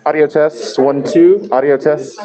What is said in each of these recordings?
Audio test, 1, 2. Audio test.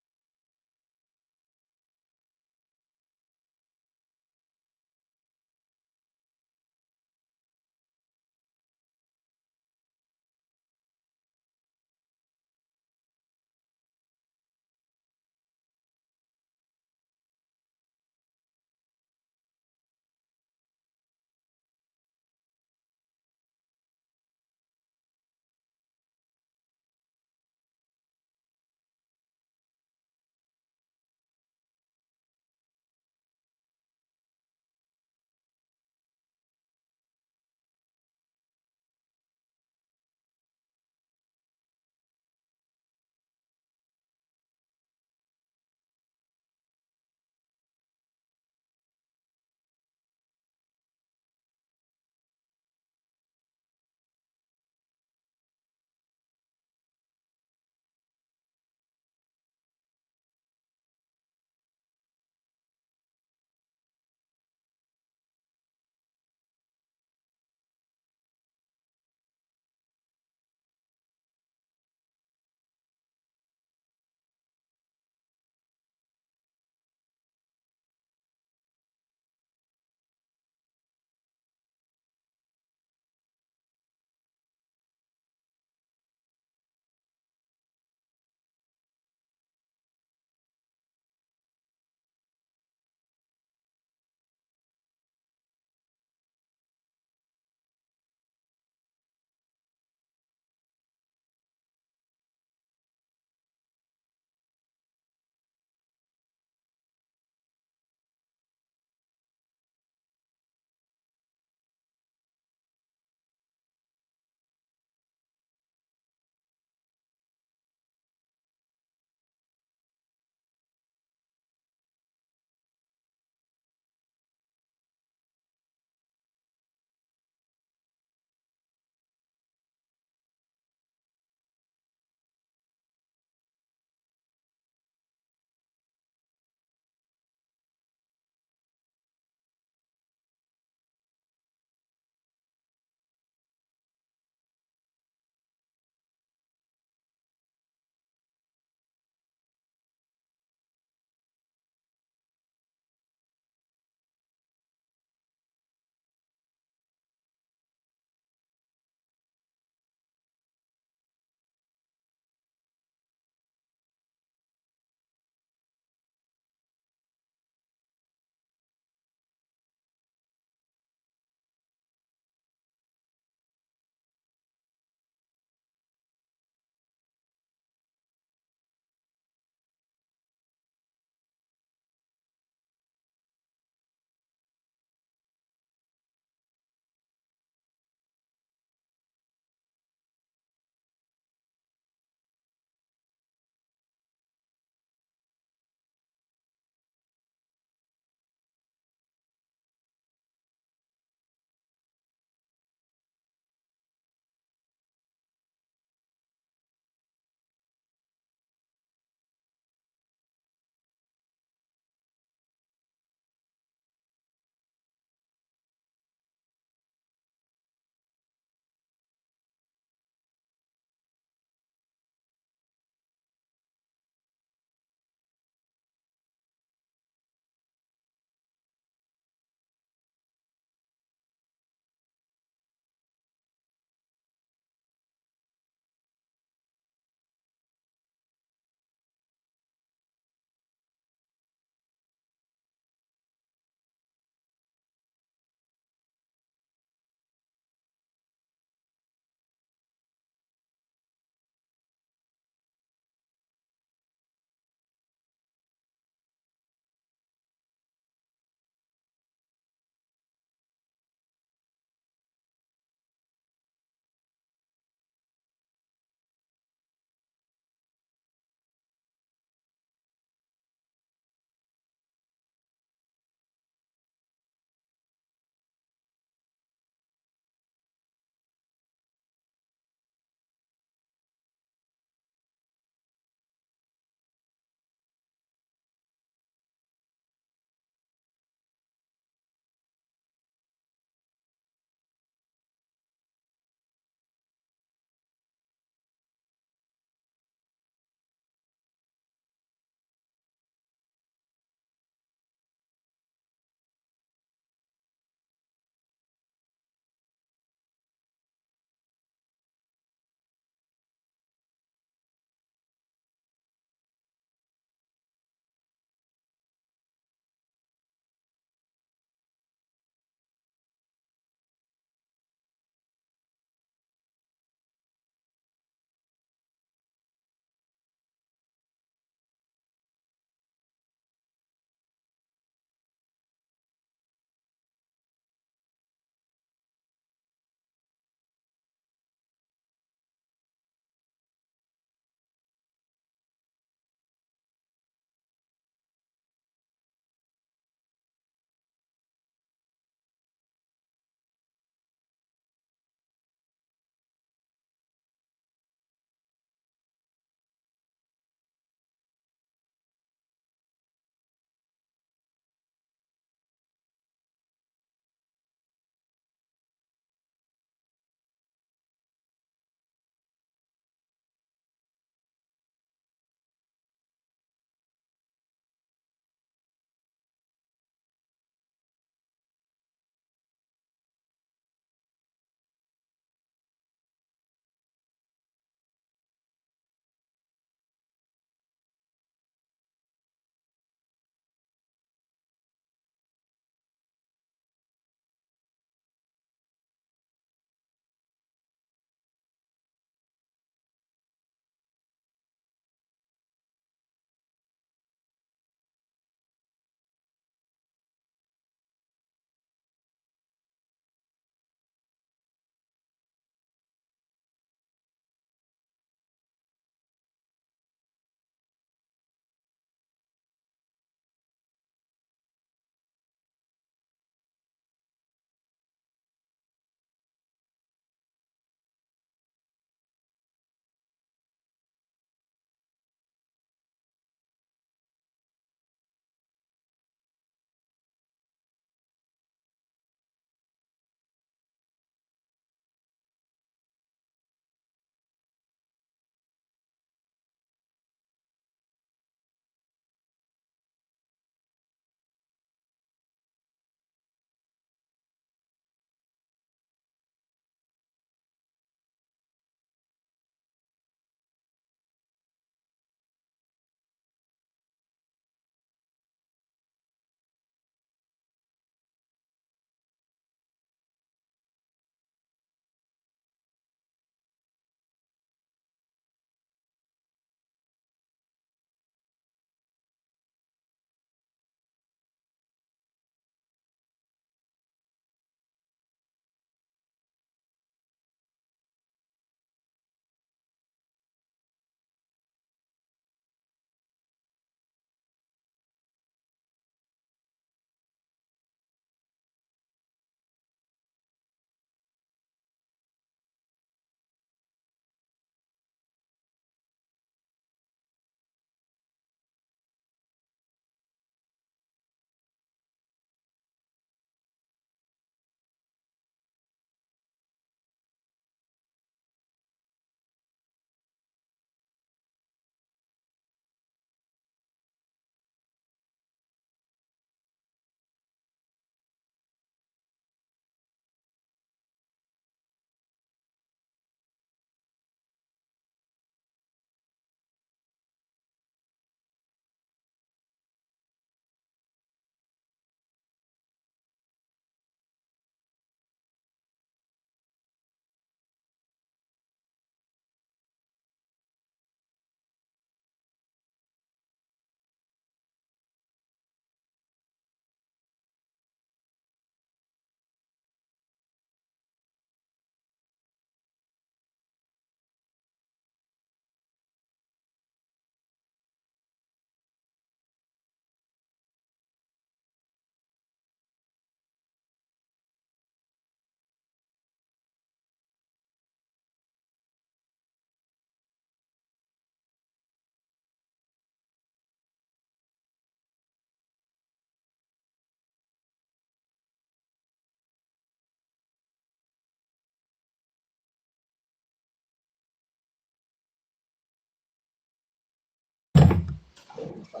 Meeting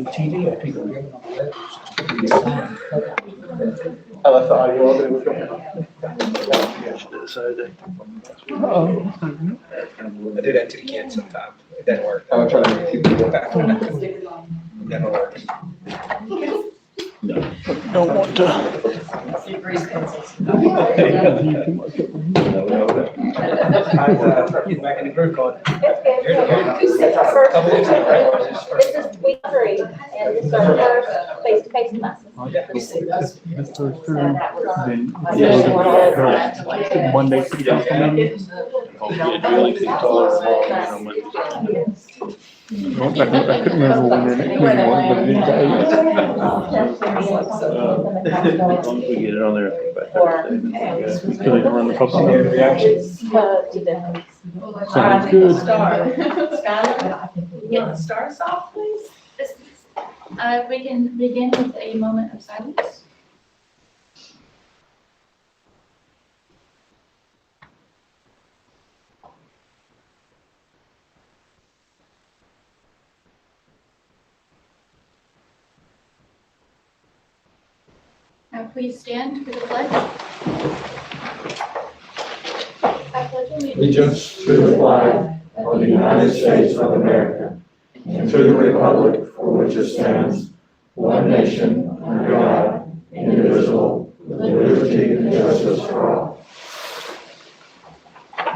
TV. I left the audio open. It was going. I do that to the kids sometimes. It doesn't work. I'm trying to keep people back. Never works. Don't want to. Back in the group call. This is week 3, and this is our first face-to-face classes. Then Monday, city council meeting. I couldn't remember when the next meeting was, but it is We get it on there. so they can run the public reactions. Sounds good. Skylar, you want to start us off, please? We can begin with a moment of silence. Now please stand for the pledge. I pledge Allegiance to the flag of the United States of America and to the republic for which it stands, one nation, under God, indivisible, with liberty and justice for all.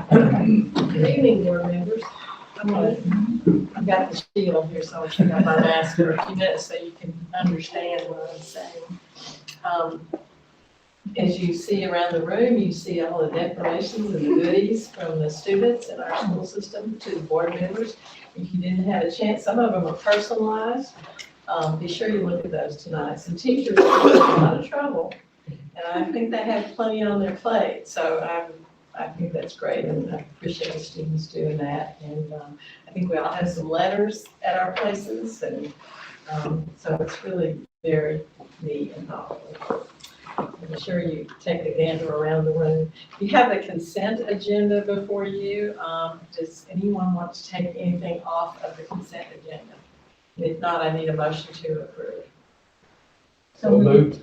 Good evening, board members. I've got the shield here, so I'll take out my mask for a few minutes so you can understand what I'm saying. As you see around the room, you see all the declarations and the goodies from the students in our school system to the board members. If you didn't have a chance, some of them are personalized. Be sure you look at those tonight. Some teachers are in a lot of trouble, and I think they have plenty on their plate. So I think that's great, and I appreciate the students doing that. And I think we all have some letters at our places, and so it's really very neat and thoughtful. I'm sure you take a gander around the room. You have the consent agenda before you. Does anyone want to take anything off of the consent agenda? If not, I need a motion to approve. So moved.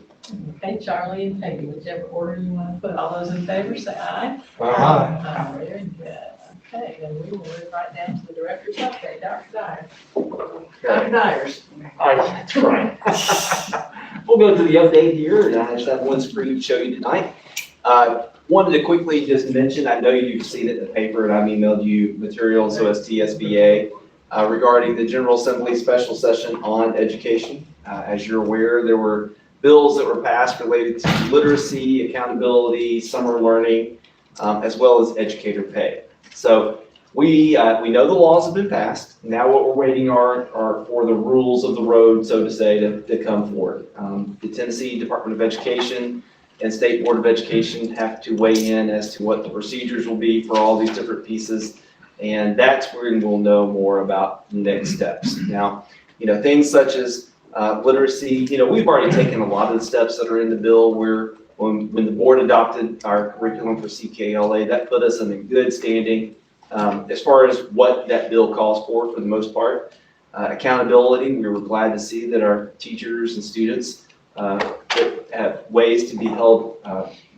Okay, Charlie and Peggy, whichever order you want to put. All those in favor, say aye. Aye. Very good. Okay, then we will move right down to the director's update. Dr. Dyer. Dr. Dyers. That's right. We'll go to the update here, and I just have one screen to show you tonight. Wanted to quickly just mention, I know you've seen it in the paper, and I've emailed you materials, OST-SBA, regarding the General Assembly special session on education. As you're aware, there were bills that were passed related to literacy, accountability, summer learning, as well as educator pay. So we know the laws have been passed. Now what we're waiting are for the rules of the road, so to say, to come forward. The Tennessee Department of Education and State Board of Education have to weigh in as to what the procedures will be for all these different pieces. And that's where we'll know more about the next steps. Now, things such as literacy, we've already taken a lot of the steps that are in the bill where when the board adopted our curriculum for CKLA, that put us in a good standing as far as what that bill calls for the most part. Accountability, we were glad to see that our teachers and students have ways to be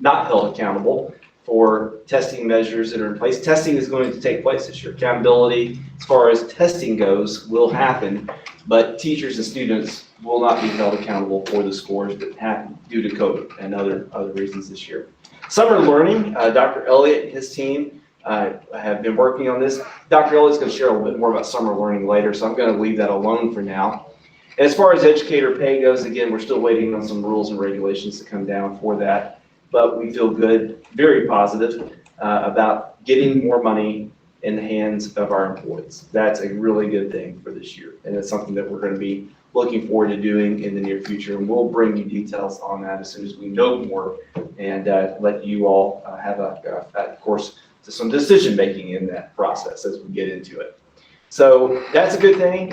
not held accountable for testing measures that are in place. Testing is going to take place this year. Accountability, as far as testing goes, will happen, but teachers and students will not be held accountable for the scores that happen due to COVID and other reasons this year. Summer learning, Dr. Elliott and his team have been working on this. Dr. Elliott's going to share a little bit more about summer learning later, so I'm going to leave that alone for now. As far as educator pay goes, again, we're still waiting on some rules and regulations to come down for that, but we feel good, very positive about getting more money in the hands of our employees. That's a really good thing for this year, and it's something that we're going to be looking forward to doing in the near future, and we'll bring you details on that as soon as we know more and let you all have of course, to some decision making in that process as we get into it. So that's a good thing.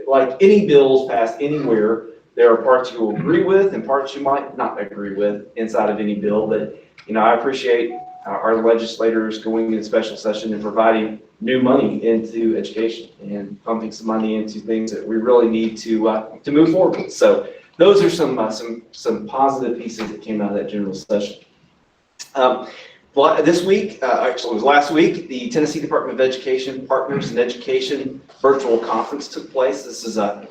Like any bills passed anywhere, there are parts you will agree with and parts you might not agree with inside of any bill. But, I appreciate our legislators going into special session and providing new money into education and pumping some money into things that we really need to move forward with. So those are some positive pieces that came out of that general session. This week, actually it was last week, the Tennessee Department of Education Partners in Education virtual conference took place. This is a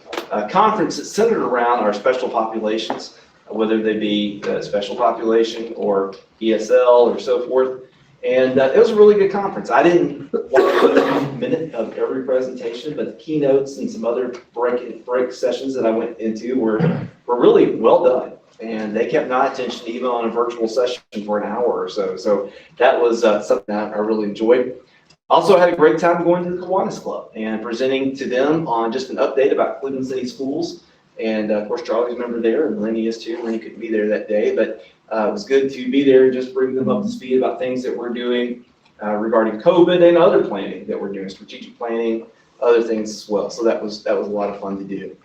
conference that's centered around our special populations, whether they be special population or ESL or so forth. And it was a really good conference. I didn't watch a minute of every presentation, but the keynotes and some other break sessions that I went into were really well done. And they kept my attention even on a virtual session for an hour or so. So that was something that I really enjoyed. Also had a great time going to the Kiwanis Club and presenting to them on just an update about Cleveland City Schools. And of course, Charlie's a member there, and Lenny is too. Lenny couldn't be there that day, but it was good to be there and just bring them up to speed about things that we're doing regarding COVID and other planning that we're doing, strategic planning, other things as well. So that was a lot of fun to do.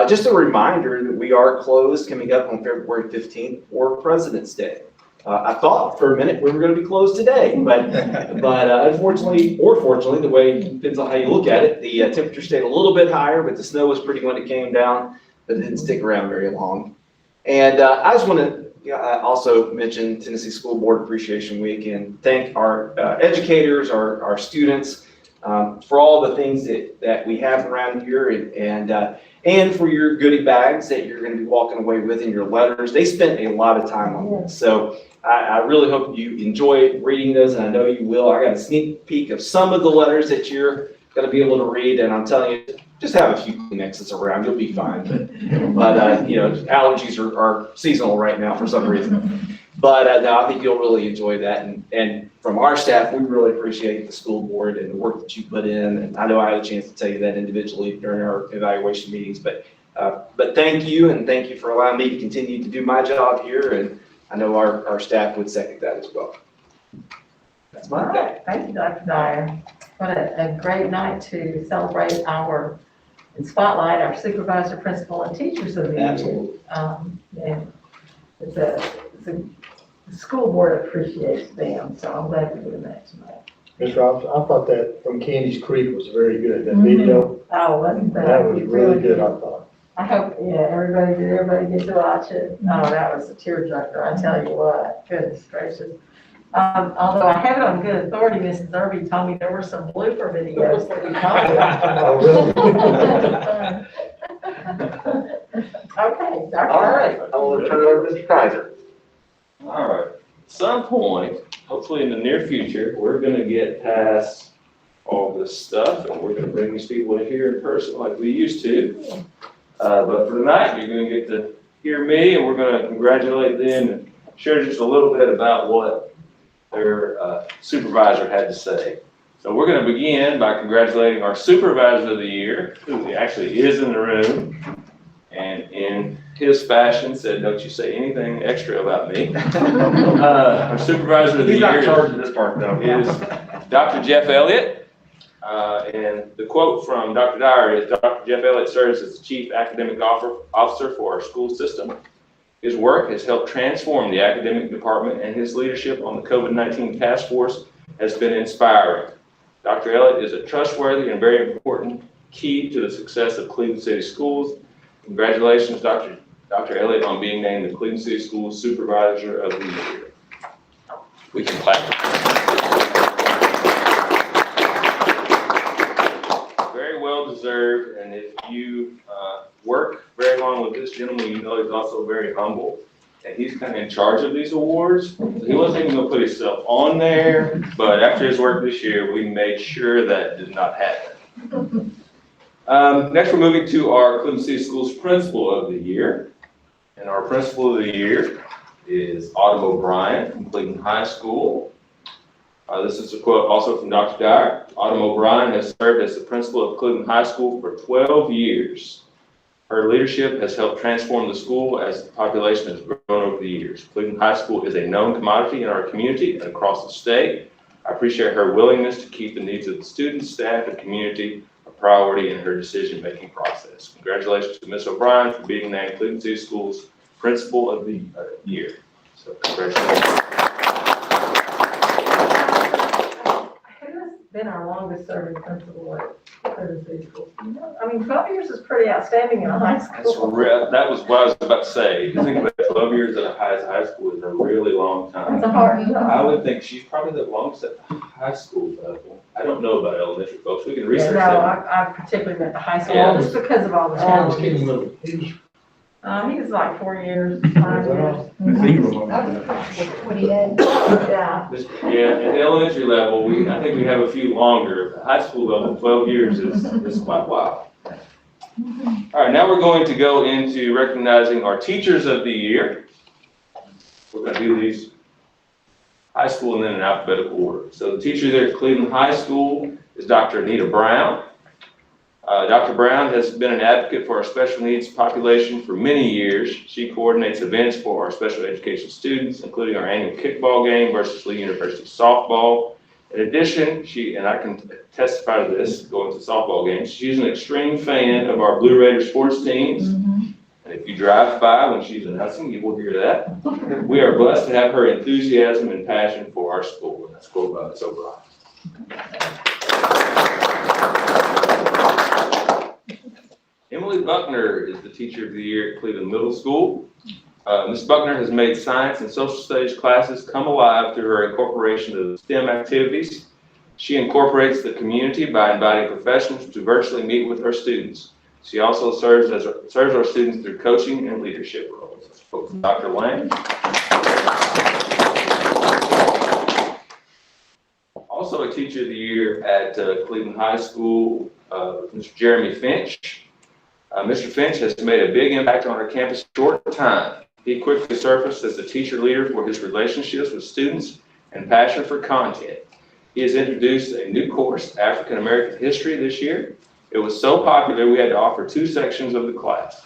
Just a reminder that we are closed coming up on February 15th for President's Day. I thought for a minute we were going to be closed today, but unfortunately, or fortunately, the way it depends on how you look at it, the temperature stayed a little bit higher, but the snow was pretty when it came down, but it didn't stick around very long. And I just want to also mention Tennessee School Board Appreciation Week and thank our educators, our students for all the things that we have around here and for your goodie bags that you're going to be walking away with in your letters. They spent a lot of time on this. So I really hope you enjoyed reading those, and I know you will. I got a sneak peek of some of the letters that you're going to be able to read, and I'm telling you, just have a few Kleenexes around. You'll be fine. But allergies are seasonal right now for some reason. But no, I think you'll really enjoy that. And from our staff, we really appreciate the school board and the work that you put in. And I know I had a chance to tell you that individually during our evaluation meetings. But thank you, and thank you for allowing me to continue to do my job here. And I know our staff would second that as well. That's my day. Thank you, Dr. Dyer. What a great night to celebrate and spotlight our supervisor, principal, and teachers of the year. Absolutely. And the school board appreciates them, so I'm glad we're doing that tonight. Ms. Robinson, I thought that from Candy's Creek was very good, that video. Oh, wasn't that? That was really good, I thought. I hope, everybody get to watch it. Oh, that was a tearjerker, I tell you what, goodness gracious. Although I have it on good authority, Mrs. Irby told me there were some blooper videos that we talked about. Oh, really? Okay, Dr. All right, I will turn it over to Mr. Kaiser. All right, at some point, hopefully in the near future, we're gonna get past all this stuff and we're gonna bring these people in here in person like we used to. But for tonight, you're gonna get to hear me and we're gonna congratulate them and share just a little bit about what their supervisor had to say. So we're gonna begin by congratulating our supervisor of the year, who actually is in the room, and in his fashion said, "Don't you say anything extra about me." Our supervisor of the year. He's not in charge of this part though. Is Dr. Jeff Elliott. And the quote from Dr. Dyer is, "Dr. Jeff Elliott serves as the Chief Academic Officer for our school system. His work has helped transform the academic department, and his leadership on the COVID-19 task force has been inspiring. Dr. Elliott is a trustworthy and very important key to the success of Cleveland City Schools. Congratulations, Dr. Elliott, on being named the Cleveland City Schools Supervisor of the Year." We can clap. Very well deserved, and if you work very long with this gentleman, you know he's also very humble, and he's kind of in charge of these awards. So he wasn't even gonna put himself on there, but after his work this year, we made sure that did not happen. Next, we're moving to our Cleveland City Schools Principal of the Year, and our Principal of the Year is Autumn O'Brien from Cleveland High School. This is a quote also from Dr. Dyer. "Autumn O'Brien has served as the principal of Cleveland High School for 12 years. Her leadership has helped transform the school as the population has grown over the years. Cleveland High School is a known commodity in our community and across the state. I appreciate her willingness to keep the needs of the students, staff, and community a priority in her decision-making process. Congratulations to Ms. O'Brien for being named Cleveland City Schools Principal of the Year. So congratulations. Who has been our longest serving principal at Cleveland City Schools? You know, I mean, 12 years is pretty outstanding in a high That's school. that was what I was about to say. If you think about 12 years at a high school is a really long time. It's a hard job. I would think she's probably the longest at the high school level. I don't know about elementary folks. We can Yeah, research no, that. I particularly meant the high school, Yeah. just because of all the How long was challenges. Kenny Little? He was, He was like 4 years, 5 years. I think he was on that. 48. Yeah. Yeah, at the elementary level, I think we have a few longer. At the high school level, 12 years is quite a while. All right, now we're going to go into recognizing our teachers of the year. We're going to do these high school and then in alphabetical order. So the teacher there at Cleveland High School is Dr. Anita Brown. Dr. Brown has been an advocate for our special needs population for many years. She coordinates events for our special education students, including our annual kickball game versus Lee University softball. In addition, and I can testify to this, going to softball games, she's an extreme fan of our Blue Raider sports teams. And if you drive by when she's announcing, you will hear that. We are blessed to have her enthusiasm and passion for our school. And that's a quote by Ms. O'Brien. Emily Buckner is the teacher of the year at Cleveland Middle School. Ms. Buckner has made science and social studies classes come alive through her incorporation of STEM activities. She incorporates the community by inviting professionals to virtually meet with her students. She also serves our students through coaching and leadership roles. That's a quote from Dr. Lang. Also a teacher of the year at Cleveland High School, Mr. Jeremy Finch. Mr. Finch has made a big impact on our campus in a short time. He quickly surfaced as a teacher leader for his relationships with students and passion for content. He has introduced a new course, African American History, this year. It was so popular we had to offer 2 sections of the class.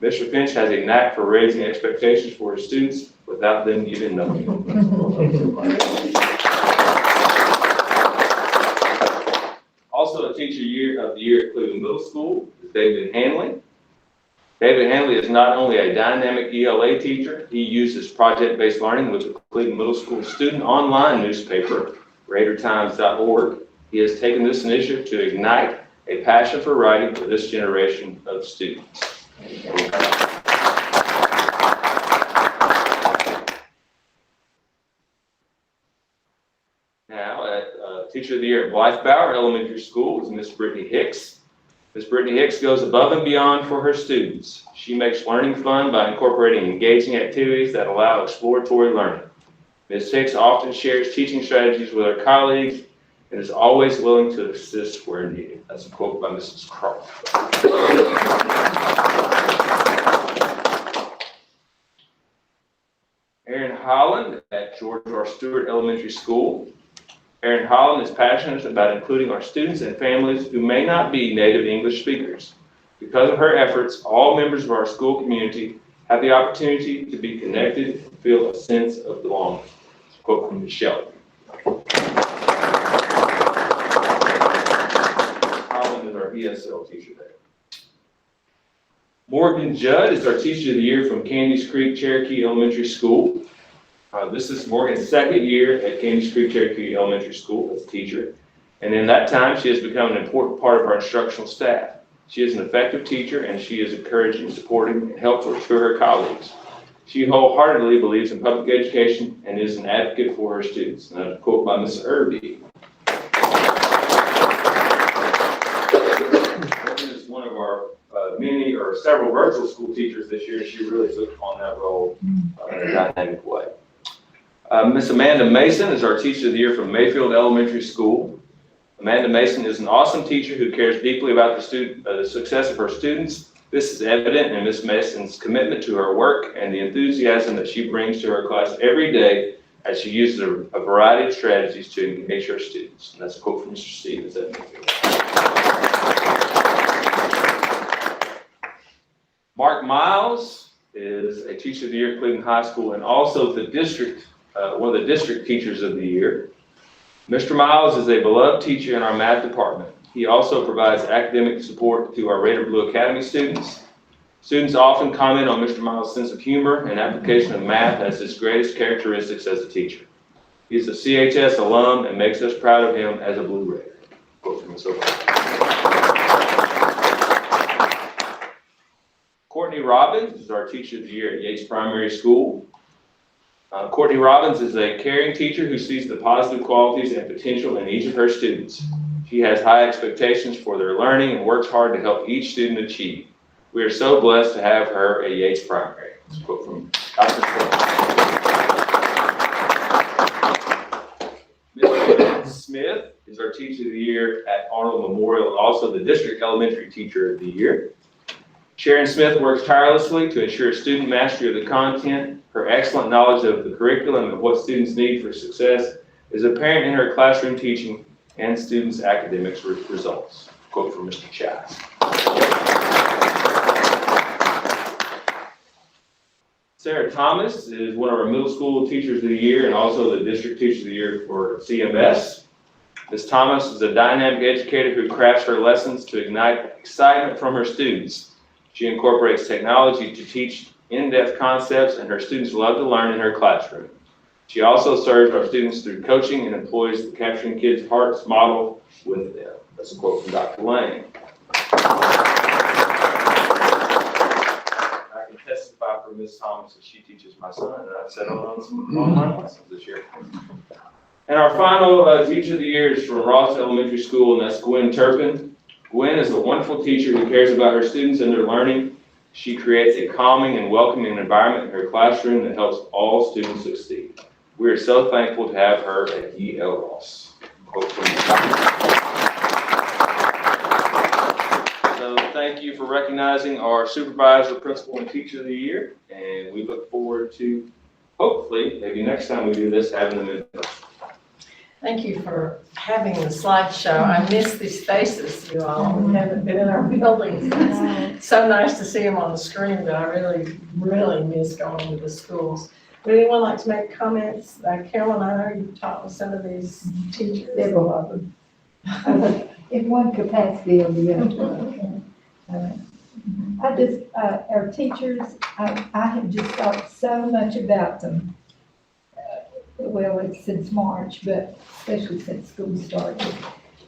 Mr. Finch has a knack for raising expectations for his students without them even knowing. Also a teacher of the year at Cleveland Middle School is David Hanley. David Hanley is not only a dynamic ELA teacher, he uses project-based learning with the Cleveland Middle School student online newspaper, RaiderTimes.org. He has taken this initiative to ignite a passion for writing for this generation of students. Now, Teacher of the Year at Blythe Bower Elementary School is Miss Brittany Hicks. Miss Brittany Hicks goes above and beyond for her students. She makes learning fun by incorporating engaging activities that allow exploratory learning. Ms. Hicks often shares teaching strategies with her colleagues and is always willing to assist where needed. That's a quote by Mrs. Croft. Erin Holland at George R. Stewart Elementary School. Erin Holland is passionate about including our students and families who may not be native English speakers. Because of her efforts, all members of our school community have the opportunity to be connected and feel a sense of belonging. That's a quote from Michelle. Holland is our ESL teacher there. Morgan Judd is our teacher of the year from Candies Creek Cherokee Elementary School. This is Morgan's 2nd year at Candies Creek Cherokee Elementary School as a teacher. And in that time, she has become an important part of our instructional staff. She is an effective teacher and she is encouraging, supporting, and helpful to her colleagues. She wholeheartedly believes in public education and is an advocate for her students. And that's a quote by Ms. Irby. Morgan is one of our many or several virtual school teachers this year. She really took on that role in a dynamic way. Miss Amanda Mason is our teacher of the year from Mayfield Elementary School. Amanda Mason is an awesome teacher who cares deeply about the success of her students. This is evident in Miss Mason's commitment to her work and the enthusiasm that she brings to her class every day as she uses a variety of strategies to engage her students. And that's a quote from Mr. Stevens at Mayfield. Mark Miles is a teacher of the year at Cleveland High School and also the district one of the district teachers of the year. Mr. Miles is a beloved teacher in our math department. He also provides academic support to our Red or Blue Academy students. Students often comment on Mr. Miles' sense of humor and application of math as his greatest characteristics as a teacher. He's a CHS alum and makes us proud of him as a Blue Raider. Quote from Ms. O'Brien. Courtney Robbins is our Teacher of the Year at Yates Primary School. Courtney Robbins is a caring teacher who sees the positive qualities and potential in each of her students. She has high expectations for their learning and works hard to help each student achieve. We are so blessed to have her at Yates Primary. This quote from Dr. Ms. Smith is our Teacher of the Year at Arnold Memorial and also the District Elementary Teacher of the Year. Sharon Smith works tirelessly to ensure student mastery of the content. Her excellent knowledge of the curriculum and what students need for success is apparent in her classroom teaching and students' academic results. Quote from Mr. Chas. Sarah Thomas is one of our middle school teachers of the year and also the district teacher of the year for CMS. Ms. Thomas is a dynamic educator who crafts her lessons to ignite excitement from her students. She incorporates technology to teach in-depth concepts, and her students love to learn in her classroom. She also serves our students through coaching and employs the Capturing Kids' Hearts model with them. That's a quote from Dr. Lane. I can testify for Ms. Thomas that she teaches my son, and I've sat on some online lessons this year. And our final Teacher of the Year is from Ross Elementary School, and that's Gwen Turpin. Gwen is a wonderful teacher who cares about her students and their learning. She creates a calming and welcoming environment in her classroom that helps all students succeed. We are so thankful to have her at E.L. Ross. Quote from So thank you for recognizing our supervisor, principal, and teacher of the year. And we look forward to, hopefully, maybe next time we do this, having them in person. Thank you for having the slideshow. I miss these faces, you all. We haven't been in our buildings. It's so nice to see them on the screen, but I really, really miss going to the schools. Would anyone like to make comments? Carolyn, I know you've taught with some of these teachers. Several of them. In one capacity or the other. I just, our teachers, I have just thought so much about them. Well, it's since March, but especially since school started.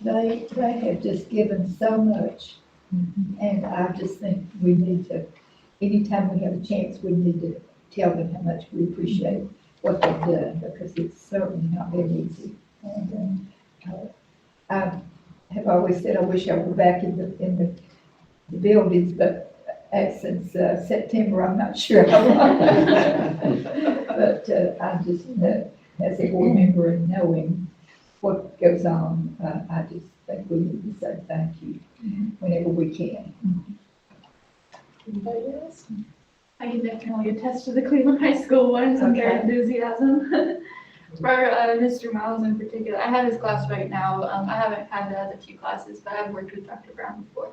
They have just given so much. And I just think we need to, anytime we have a chance, we need to tell them how much we appreciate what they've done, because it's certainly not been easy. And I have always said I wish I were back in the buildings, but since September, I'm not sure how long. But I just, as a board member and knowing what goes on, I just think we need to say thank you whenever we can. Anybody else? I can definitely attest to the Cleveland High School ones and their enthusiasm. For Mr. Miles in particular, I have his class right now. I haven't had the other two classes, but I've worked with Dr. Brown before.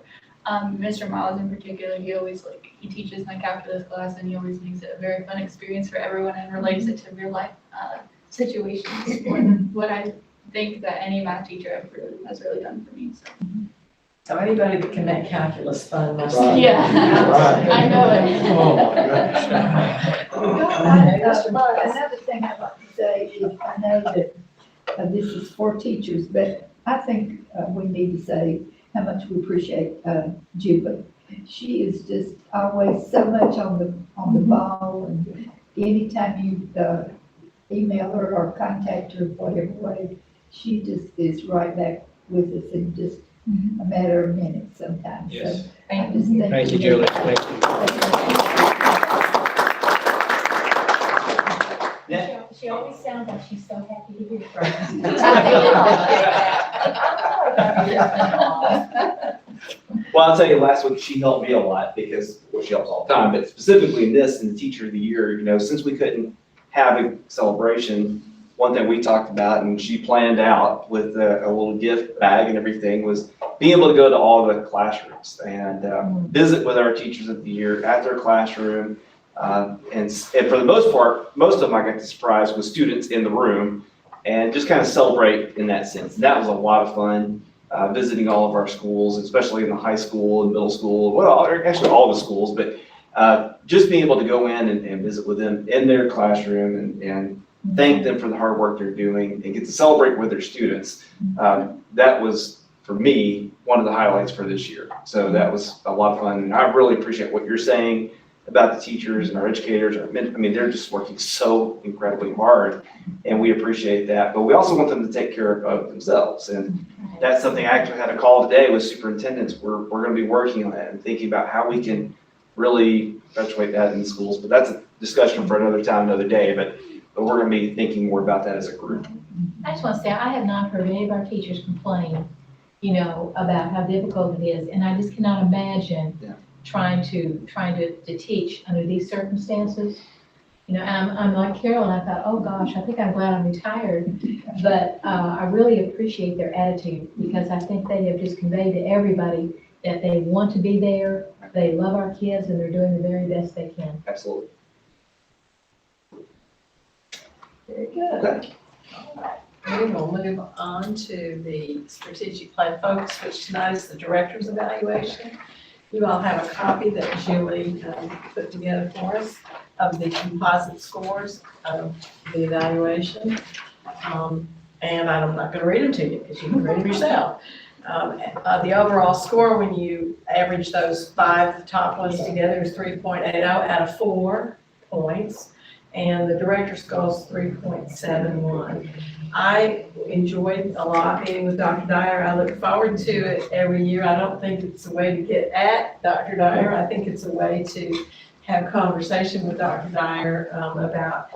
Mr. Miles in particular, he always he teaches my calculus class, and he always makes it a very fun experience for everyone and relates it to real life situations more than what I think that any math teacher ever has really done for me. So anybody that can make calculus fun must. Right. Yeah, I know it. Oh, my gosh. Another thing I'd like to say is, I know that this is for teachers, but I think we need to say how much we appreciate Julie. She is just always so much on the ball, and anytime you email her or contact her, whatever way, she just is right back with us in just a matter of minutes sometimes. Yes. So I just think Thank you, Julie. Thank you. She always sounds like she's so happy to hear Well, I'll tell you, last week she helped me a lot because, well, she helps all the time, but specifically in this, in the Teacher of the Year, since we couldn't have a celebration, one thing we talked about and she planned out with a little gift bag and everything was being able to go to all the classrooms and visit with our Teachers of the Year at their classroom. And for the most part, most of them I got to surprise with students in the room and just kind of celebrate in that sense. That was a lot of fun. visiting all of our schools, especially in the high school and middle school, well, actually all the schools, but just being able to go in and visit with them in their classroom and thank them for the hard work they're doing and get to celebrate with their students. That was, for me, one of the highlights for this year. So that was a lot of fun. And I really appreciate what you're saying about the teachers and our educators. I mean, they're just working so incredibly hard, and we appreciate that. But we also want them to take care of themselves. And that's something I actually had a call today with superintendents. We're going to be working on that and thinking about how we can really perpetuate that in the schools. But that's a discussion for another time, another day. But we're going to be thinking more about that as a group. I just want to say, I have not heard any of our teachers complain, about how difficult it is, and I just cannot imagine trying to teach under these circumstances. I'm like Carol, and I thought, oh gosh, I think I'm glad I'm retired, but I really appreciate their attitude, because I think they have just conveyed to everybody that they want to be there, they love our kids, and they're doing the very best they can. Absolutely. Very good. All right. We will move on to the strategic plan focus, which tonight is the director's evaluation. You all have a copy that Julie put together for us of the composite scores of the evaluation. And I'm not going to read them to you because you can read them yourself. The overall score, when you average those 5 top ones together, is 3.80 out of 4 points. And the director's score is 3.71. I enjoyed a lot meeting with Dr. Dyer. I look forward to it every year. I don't think it's a way to get at Dr. Dyer. I think it's a way to have conversation with Dr. Dyer about,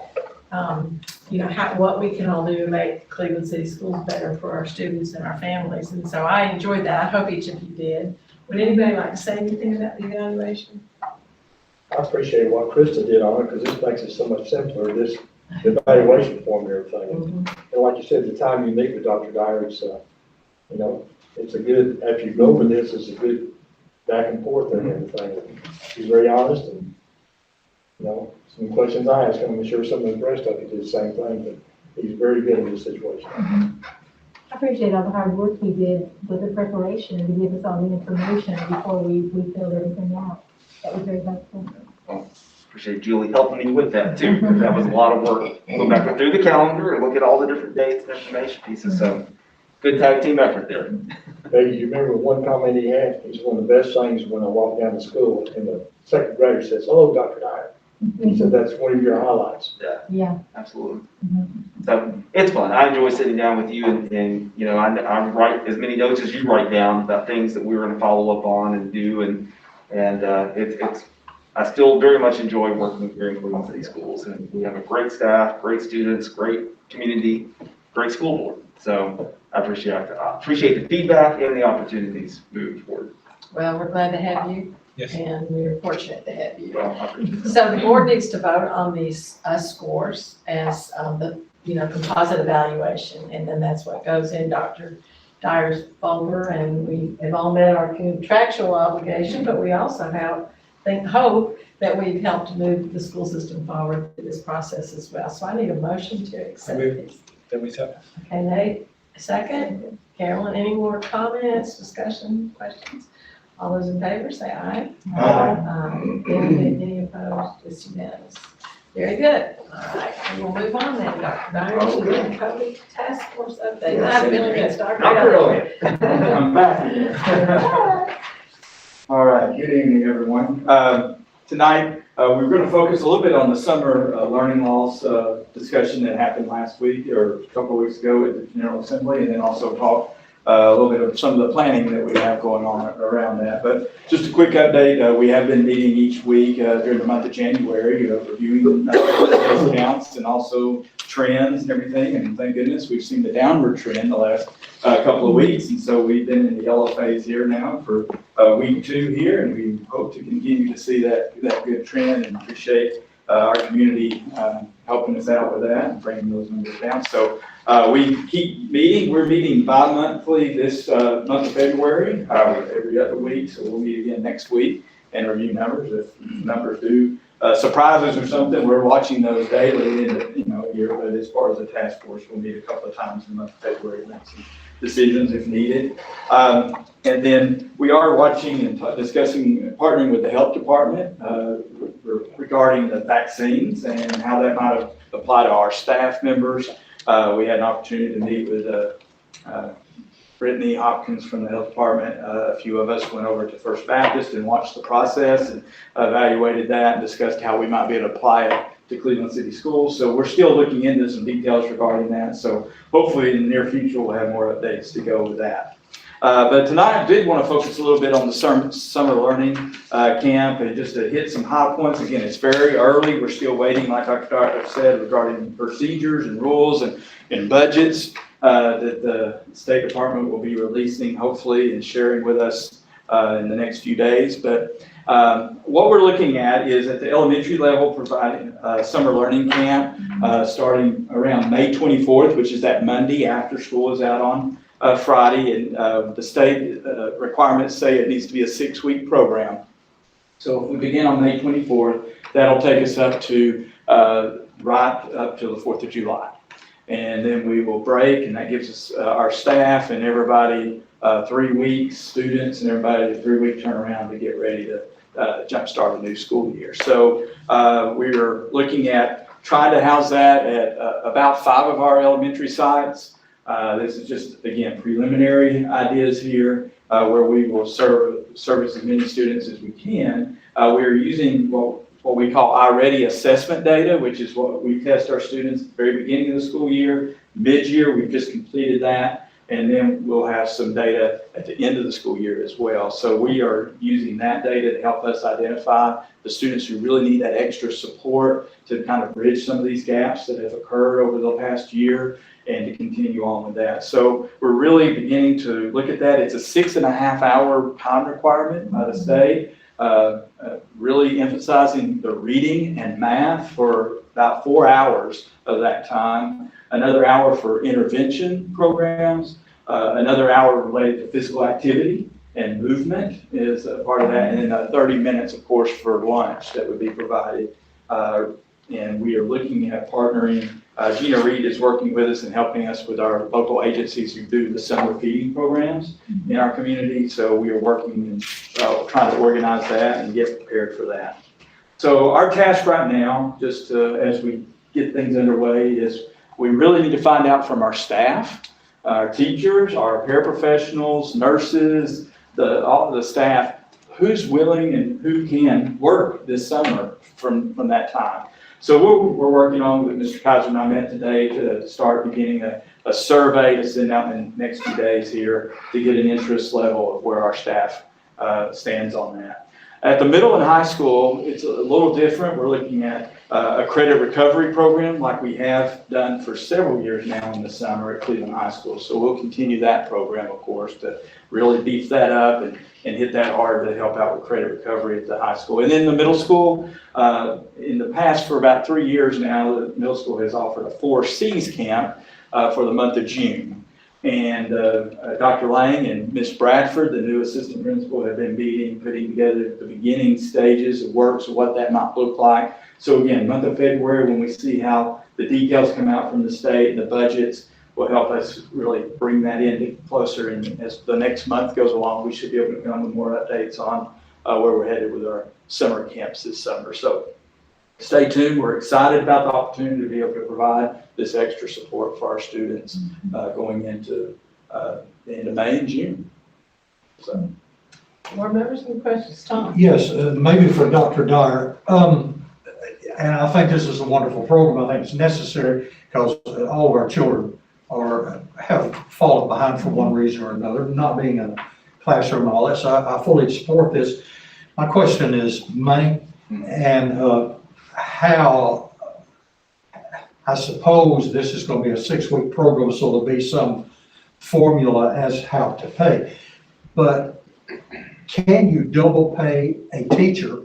what we can all do to make Cleveland City Schools better for our students and our families. And so I enjoyed that. I hope each of you did. Would anybody like to say anything about the evaluation? I appreciate what Krista did on it, because this makes it so much simpler, this evaluation form and everything. And like you said, the time you meet with Dr. Dyer, it's a good, after you go over this, it's a good back and forth and everything. He's very honest, and, some questions I ask him, I'm sure some of the rest of you did the same thing, but he's very good in this situation. I appreciate all the hard work he did with the preparation to give us all the information before we filled everything out. That was very helpful. Well, appreciate Julie helping me with that too. That was a lot of work. Go back through the calendar and look at all the different dates and information pieces. So good tag team effort there. Hey, you remember one comment he had? He's one of the best things when I walk down to school and the second grader says, "Hello, Dr. Dyer." He said that's one of your highlights. Yeah. Absolutely. So it's fun. I enjoy sitting down with you and I write as many notes as you write down about things that we're going to follow up on and do. And I still very much enjoy working here in Cleveland City Schools, and we have a great staff, great students, great community, great school board. So I appreciate the feedback and the opportunities moving forward. Well, we're glad to have you. Yes. And we're fortunate to have you. Well, I appreciate it. So the board needs to vote on these scores as the composite evaluation, and then that's what goes in Dr. Dyer's folder, and we have all met our contractual obligation, but we also hope that we've helped move the school system forward through this process as well. So I need a motion to accept these. Okay, Nate, a second. Carolyn, any more comments, discussion, questions? All those in favor, say aye. Any opposed? It's unanimous. Very good. All right, and we'll move on then, Dr. Dyer, to the COVID task force update. I've been against Dr. Not Dyer. really. I'm back. All right, good evening, everyone. Tonight, we're going to focus a little bit on the summer learning loss discussion that happened last week or a couple of weeks ago at the General Assembly, and then also talk a little bit of some of the planning that we have going on around that. But just a quick update, we have been meeting each week during the month of January, reviewing case counts and also trends and everything. And thank goodness we've seen the downward trend the last couple of weeks. And so we've been in the yellow phase here now for week 2 here, and we hope to continue to see that good trend, and appreciate our community helping us out with that and bringing those numbers down. So we keep meeting. We're meeting bi-monthly this month of February, every other week. So we'll meet again next week and review numbers. If numbers do surprises or something, we're watching those daily in, here, but as far as the task force, we'll meet a couple of times in the month of February, make some decisions if needed. And then we are watching and discussing, partnering with the health department, regarding the vaccines and how that might apply to our staff members. We had an opportunity to meet with, Brittany Hopkins from the health department. A few of us went over to First Baptist and watched the process and evaluated that and discussed how we might be able to apply it to Cleveland City Schools. So we're still looking into some details regarding that. So hopefully in the near future, we'll have more updates to go with that. But tonight I did want to focus a little bit on the summer learning camp and just to hit some high points. Again, it's very early. We're still waiting, like Dr. Dart said, regarding procedures and rules and budgets that the State Department will be releasing, hopefully, and sharing with us in the next few days. But what we're looking at is at the elementary level, providing summer learning camp starting around May 24th, which is that Monday after school is out on Friday. And the state requirements say it needs to be a 6-week program. So if we begin on May 24th, that'll take us up to right up to the 4th of July. And then we will break, and that gives us our staff and everybody 3 weeks, students and everybody a 3-week turnaround to get ready to jumpstart a new school year. So we are looking at trying to house that at about 5 of our elementary sites. This is just, again, preliminary ideas here where we will service as many students as we can. We are using what we call iReady assessment data, which is what we test our students at the very beginning of the school year. Mid-year, we've just completed that, and then we'll have some data at the end of the school year as well. So we are using that data to help us identify the students who really need that extra support to kind of bridge some of these gaps that have occurred over the past year and to continue on with that. So we're really beginning to look at that. It's a 6.5-hour time requirement by the state. Really emphasizing the reading and math for about 4 hours of that time, another hour for intervention programs, another hour related to physical activity and movement is a part of that, and then 30 minutes, of course, for lunch that would be provided. And we are looking at partnering. Gina Reed is working with us and helping us with our local agencies who do the summer feeding programs in our community. So we are working and trying to organize that and get prepared for that. So our task right now, just as we get things underway, is we really need to find out from our staff, our teachers, our paraprofessionals, nurses, all of the staff, who's willing and who can work this summer from that time. So we're working on with Mr. Kaiser and I met today to start beginning a survey to send out in the next few days here to get an interest level of where our staff stands on that. At the middle and high school, it's a little different. We're looking at a credit recovery program like we have done for several years now in the summer at Cleveland High School. So we'll continue that program, of course, to really beef that up and hit that hard to help out with credit recovery at the high school. And then the middle school, in the past for about 3 years now, the middle school has offered a 4 C's camp for the month of June. And Dr. Lang and Ms. Bradford, the new assistant principal, have been putting together the beginning stages of works of what that might look like. So again, month of February, when we see how the details come out from the state and the budgets, will help us really bring that in closer. And as the next month goes along, we should be able to come with more updates on where we're headed with our summer camps this summer. So stay tuned. We're excited about the opportunity to be able to provide this extra support for our students going into the end of May and June. So. More members and questions, Tom? Yes, maybe for Dr. Dyer. And I think this is a wonderful program. I think it's necessary because all of our children have fallen behind for one reason or another, not being in a classroom and all that. So I fully support this. My question is money and how, I suppose this is going to be a 6-week program, so there'll be some formula as how to pay. But can you double pay a teacher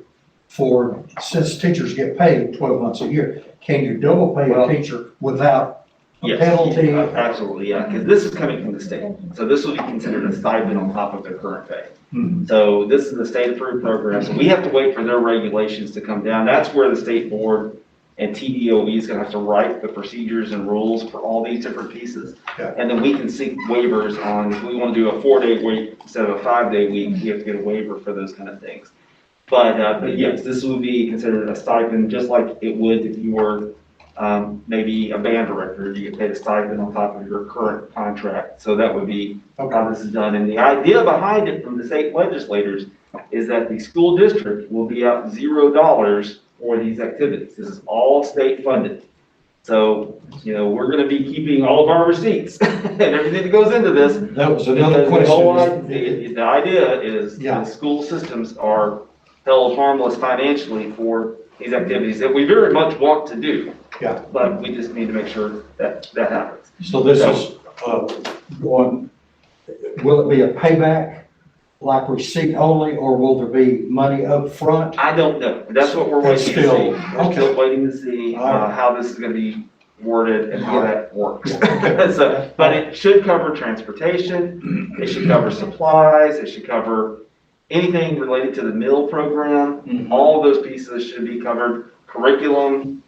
since teachers get paid 12 months a year, can you double pay a teacher without Yes, penalty? absolutely, yeah, because this is coming from the state. So this would be considered a stipend on top of their current pay. Hmm. So this is a state-approved program, so we have to wait for their regulations to come down. That's where the state board and TDOE is gonna have to write the procedures and rules for all these different pieces. Yeah. And then we can seek waivers on, if we wanna do a 4-day week instead of a 5-day week, we have to get a waiver for those kind of things. But yes, this would be considered a stipend, just like it would if you were maybe a band director, you get paid a stipend on top of your current contract. So that would be how this is done. And the idea behind it from the state legislators is that the school district will be out $0 for these activities. This is all state funded. So, we're gonna be keeping all of our receipts and everything that goes into this. That was another Because the whole question. the idea is Yeah. the school systems are held harmless financially for these activities that we very much want to do. Yeah. But we just need to make sure that that happens. So this is, going, will it be a payback, like receipt only, or will there be money up front? I don't know. That's what we're waiting to see. Still, We're still waiting to see All right. how this is gonna be worded and how that works. Okay. So, but it should cover transportation, it should cover supplies, it should cover anything related to the meal program. Mhm. All of those pieces should be covered. Curriculum,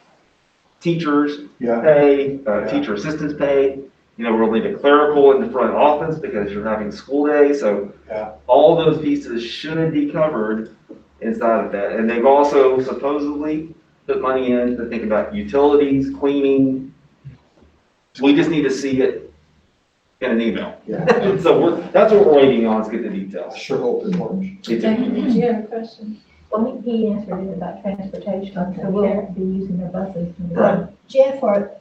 teachers Yeah, pay, teacher assistants pay. We'll need a clerical in the front office because you're having school day, so Yeah. all those pieces should be covered inside of that. And they've also supposedly put money in to think about utilities, cleaning. We just need to see it in an email. yeah. So that's what we're waiting on, is get the I details. sure hope it works. Me too. Did you have a question? Well, he answered it about transportation, so we'll be using their buses. Right. Jeff, or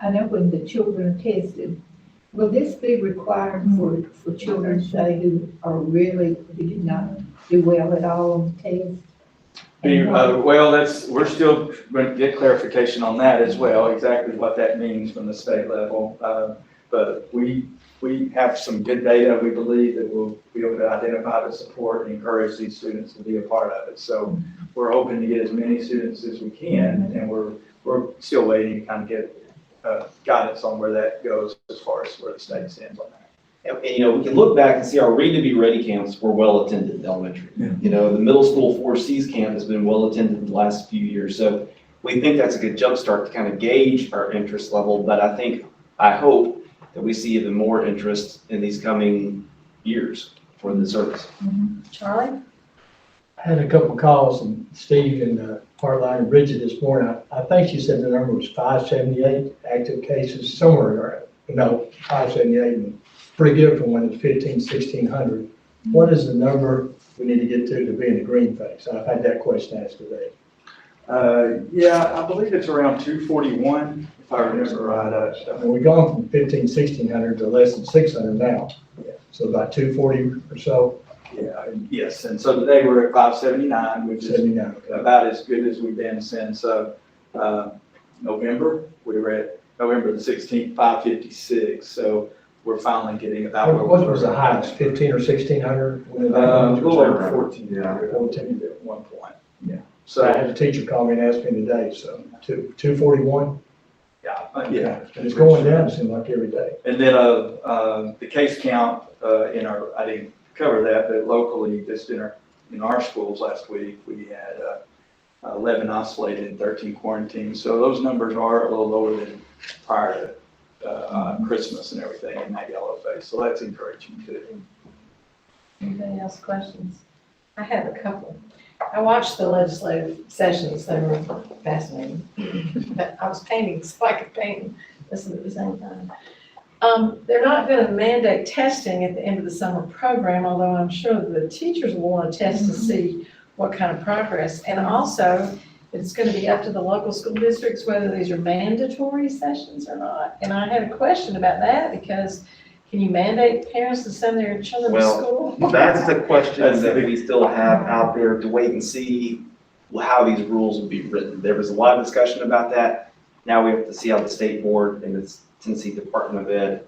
I know when the children are tested, will this be required for children, say, who are really, who did not do well at all on the test? Well, we're still going to get clarification on that as well, exactly what that means from the state level. But we have some good data, we believe, that we'll be able to identify the support and encourage these students to be a part of it. So we're hoping to get as many students as we can, and we're still waiting to kind of get guidance on where that goes as far as where the state stands on that. And, we can look back and see our Read to Be Ready camps were well attended in elementary. Yeah. The middle school 4Cs camp has been well attended the last few years. So we think that's a good jumpstart to kind of gauge our interest level. But I hope that we see even more interest in these coming years for the service. Charlie? I had a couple calls from Steve and Heartline and Bridget this morning. I think she said the number was 578 active cases, somewhere, 578, and pretty good for when it's 1,600. What is the number we need to get to be in the green phase? I've had that question asked today. Yeah, I believe it's around 241, if I remember right. And we've gone from 1,600 to less than 600 now, so about 240 or so. Yeah, yes, and so today we're at 579, which is 79. about as good as we've been since November. We were at November the 16th, 556, so we're finally getting about. What was the highest, 15 or 1,600? A little over 14. Yeah. 14. At one point. Yeah. So, I had a teacher call me and ask me today, so 241? yeah. And it's going down, it seems like every day. And then, the case count, I didn't cover that, but locally, just in our schools last week, we had, 11 isolated and 13 quarantined. So those numbers are a little lower than prior to, Christmas and everything in that yellow phase. So that's encouraging too. Anybody else questions? I have a couple. I watched the legislative sessions, they were fascinating. But I was painting, so I could paint, listen at the same time. They're not gonna mandate testing at the end of the summer program, although I'm sure the teachers will wanna test to see what kind of progress. And also, it's gonna be up to the local school districts whether these are mandatory sessions or not. And I had a question about that, because can you mandate parents to send their children to Well, school? That's the question that we still have out there to wait and see how these rules will be written. There was a lot of discussion about that. Now we have to see how the state board and the Tennessee Department of Ed,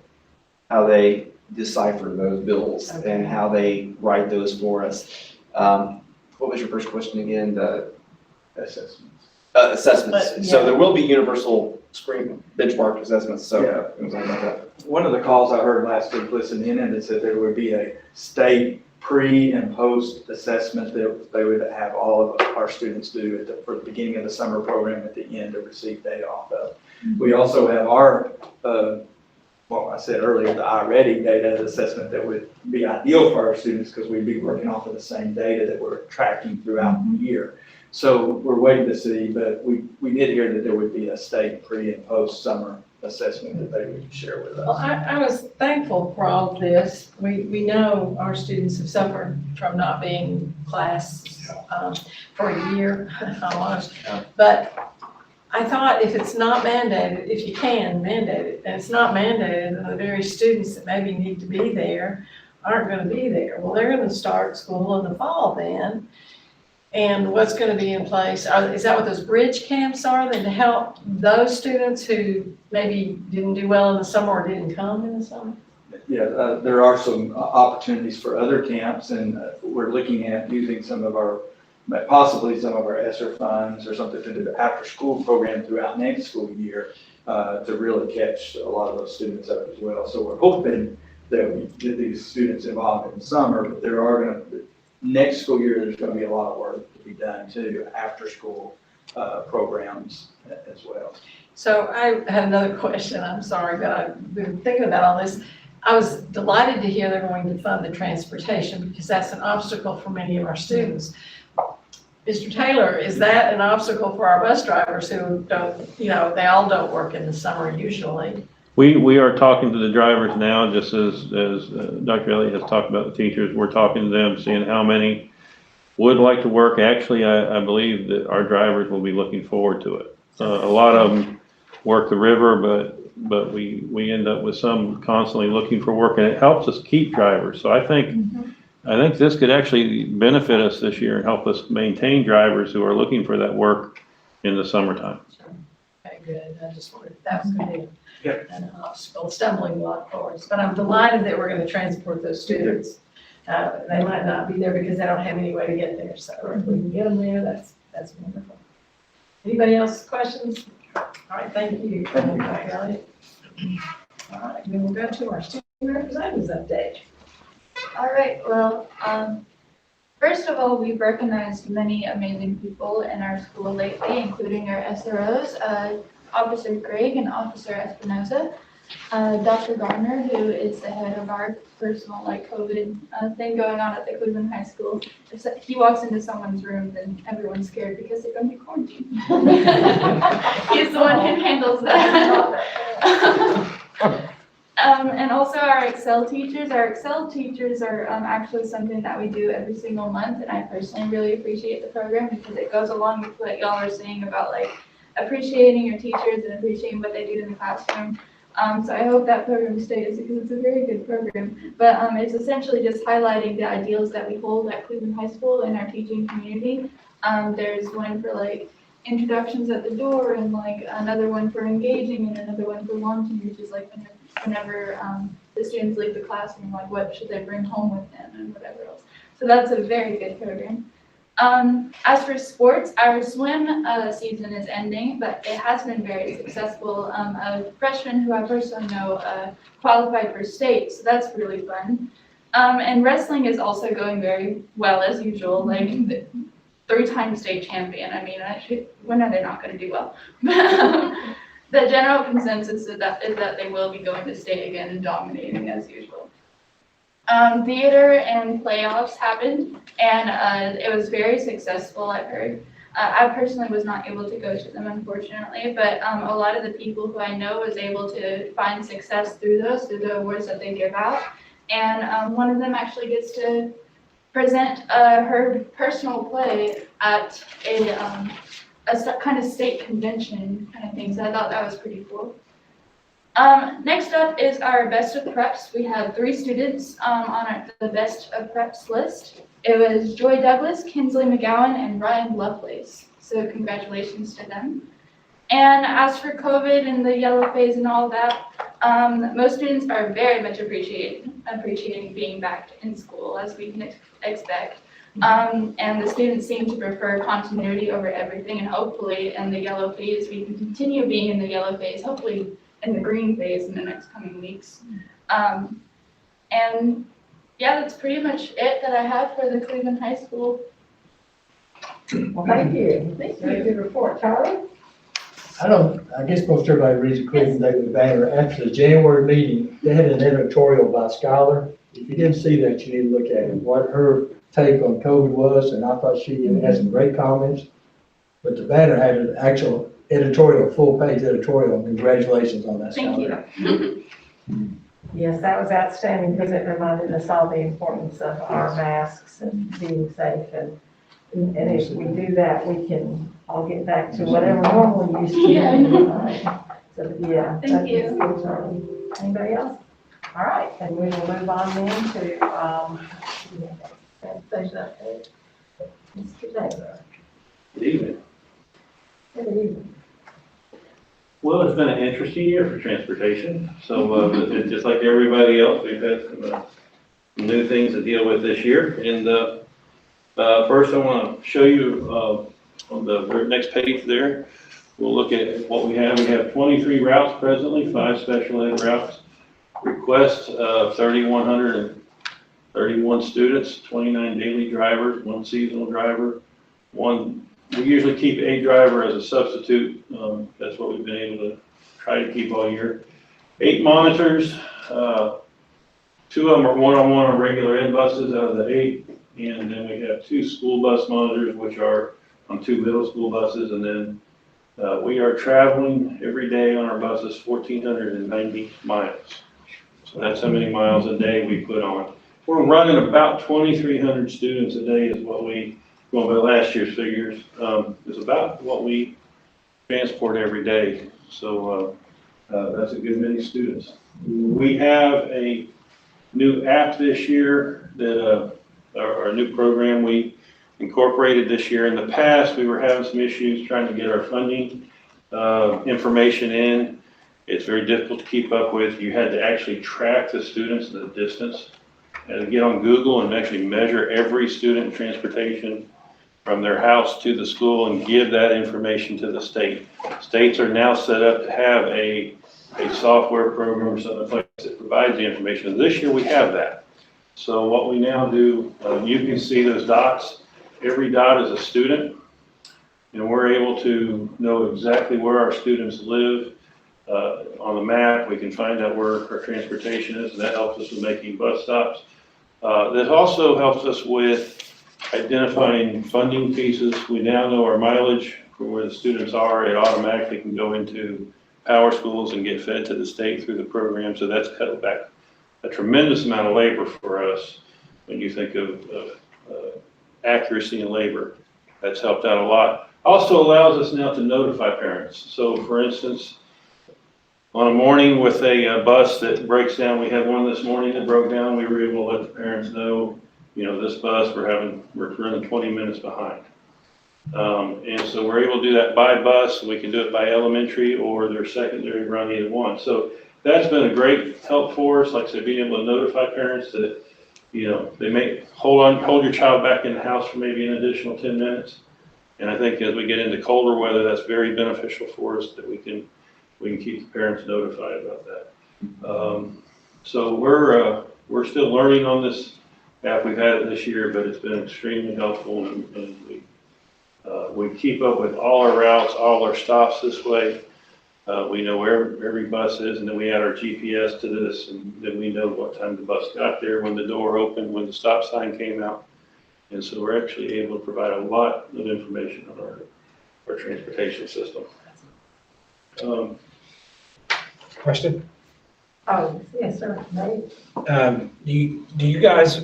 how they decipher those bills and how they write those for us. What was your first question again? The Assessments. assessments. But, So yeah. there will be universal screen benchmark assessments, so things like that. One of the calls I heard last week listening in, and it said there would be a state pre and post assessment that they would have all of our students do for the beginning of the summer program at the end to receive data off of. We also have our, well, I said earlier, the iReady data assessment that would be ideal for our students because we'd be working off of the same data that we're tracking throughout the year. So we're waiting to see, but we did hear that there would be a state pre and post summer assessment that they would share with Well, us. I was thankful for all of this. We know our students have suffered from not being in class for a year, almost. But I thought if it's not mandated, if you can mandate it, and it's not mandated, then the very students that maybe need to be there aren't gonna be there. Well, they're gonna start school in the fall then. And what's gonna be in place? Is that what those bridge camps are, then to help those students who maybe didn't do well in the summer or didn't come in the summer? Yeah, there are some opportunities for other camps, and we're looking at using some of our, possibly some of our ESSER funds or something to do the after-school program throughout next school year to really catch a lot of those students up as well. So we're hoping that we get these students involved in the summer, but there are going to, next school year, there's going to be a lot of work to be done too, after-school programs as well. So I had another question, I'm sorry, but I've been thinking about all this. I was delighted to hear they're going to fund the transportation because that's an obstacle for many of our students. Mr. Taylor, is that an obstacle for our bus drivers who don't, they all don't work in the summer usually? We are talking to the drivers now, just as Dr. Elliott has talked about the teachers. We're talking to them, seeing how many would like to work. Actually, I believe that our drivers will be looking forward to it. A lot of them work the river, but we end up with some constantly looking for work, and it helps us keep drivers. So I think this could actually benefit us this year and help us maintain drivers who are looking for that work in the summertime. Okay, good. I just wondered if that was going to be an obstacle, a stumbling block for us. But I'm delighted that we're going to transport those students. They might not be there because they don't have any way to get there. So if we can get them there, that's wonderful. Anybody else questions? All right, thank you. Thank you, Dr. Elliott. All right, then we'll go to our student representatives update. All right, well, first of all, we've recognized many amazing people in our school lately, including our SROs, Officer Greg and Officer Espinosa, Dr. Garner, who is the head of our personal COVID thing going on at the Cleveland High School. If he walks into someone's room, then everyone's scared because they're going to be quarantined. He's the one who handles that. And also our Excel teachers. Our Excel teachers are actually something that we do every single month, and I personally really appreciate the program because it goes along with what y'all are saying about appreciating your teachers and appreciating what they do in the classroom. So I hope that program stays because it's a very good program. But it's essentially just highlighting the ideals that we hold at Cleveland High School in our teaching community. There's one for introductions at the door, and another one for engaging, and another one for launching, which is whenever the students leave the classroom, what should they bring home with them and whatever else. So that's a very good program. As for sports, our swim season is ending, but it has been very successful. A freshman who I personally know qualified for state, so that's really fun. And wrestling is also going very well as usual, three-time state champion. I mean, when are they not going to do well? The general consensus is that they will be going to state again and dominating as usual. Theater and playoffs happened, and it was very successful, I've heard. I personally was not able to go to them, unfortunately, but a lot of the people who I know was able to find success through the awards that they give out. And one of them actually gets to present her personal play at a kind of state convention kind of thing, so I thought that was pretty cool. Next up is our best of preps. We have 3 students on the best of preps list. It was Joy Douglas, Kinsley McGowan, and Ryan Lovelace. So congratulations to them. And as for COVID and the yellow phase and all that, most students are very much appreciating being back in school, as we can expect. And the students seem to prefer continuity over everything, and hopefully in the yellow phase, we can continue being in the yellow phase, hopefully in the green phase in the next coming weeks. And yeah, that's pretty much it that I have for the Cleveland High School. Well, thank you. Very good report. Charlie? I guess most everybody reads the Cleveland Daily Banner. After the January meeting, they had an editorial by Scholar. If you didn't see that, you need to look at it, what her take on COVID was, and I thought she had some great comments. But the Banner had an actual editorial, full-page editorial, and congratulations on that, Scholar. Thank you. Yes, that was outstanding because it reminded us all the importance of our masks and being safe. And if we do that, we can all get back to whatever normal we used to. Yeah. So, yeah. Thank you. that's good, Charlie. Anybody else? All right, and we will move on then to, transportation update. Mr. Taylor. Good evening. Good evening. Well, it's been an interesting year for transportation. So, it's just like everybody else, we've had some new things to deal with this year. And, first I want to show you, on the next page there, we'll look at what we have. We have 23 routes presently, 5 special ed routes. Request of 3,131 students, 29 daily drivers, 1 seasonal driver, we usually keep a driver as a substitute. That's what we've been able to try to keep all year. 8 monitors, 2 of them are one-on-one on regular ed buses out of the 8. And then we have 2 school bus monitors, which are on 2 middle school buses. And then we are traveling every day on our buses 1,490 miles. So that's how many miles a day we put on. We're running about 2,300 students a day is what we, going by last year's figures, is about what we transport every day. So that's a good many students. We have a new app this year that our new program we incorporated this year. In the past, we were having some issues trying to get our funding information in. It's very difficult to keep up with. You had to actually track the students the distance and get on Google and actually measure every student in transportation from their house to the school and give that information to the state. States are now set up to have a software program or something like that provides the information. This year we have that. So what we now do, you can see those dots. Every dot is a student, and we're able to know exactly where our students live. On the map, we can find out where our transportation is, and that helps us with making bus stops. That also helps us with identifying funding pieces. We now know our mileage for where the students are. It automatically can go into power schools and get fed to the state through the program. So that's cut back a tremendous amount of labor for us when you think of accuracy in labor. That's helped out a lot. Also allows us now to notify parents. So for instance, on a morning with a bus that breaks down, we had one this morning that broke down, we were able to let the parents know, this bus, we're running 20 minutes behind. And so we're able to do that by bus. We can do it by elementary or their secondary run, either one. So that's been a great help for us. Like I said, being able to notify parents that, they may hold your child back in the house for maybe an additional 10 minutes. And I think as we get into colder weather, that's very beneficial for us that we can keep the parents notified about that. So we're still learning on this app. We've had it this year, but it's been extremely helpful, and we keep up with all our routes, all our stops this way. We know where every bus is, and then we add our GPS to this, and then we know what time the bus got there, when the door opened, when the stop sign came out. And so we're actually able to provide a lot of information on our transportation system. Question? Oh, yes, sir. Nate? Do you guys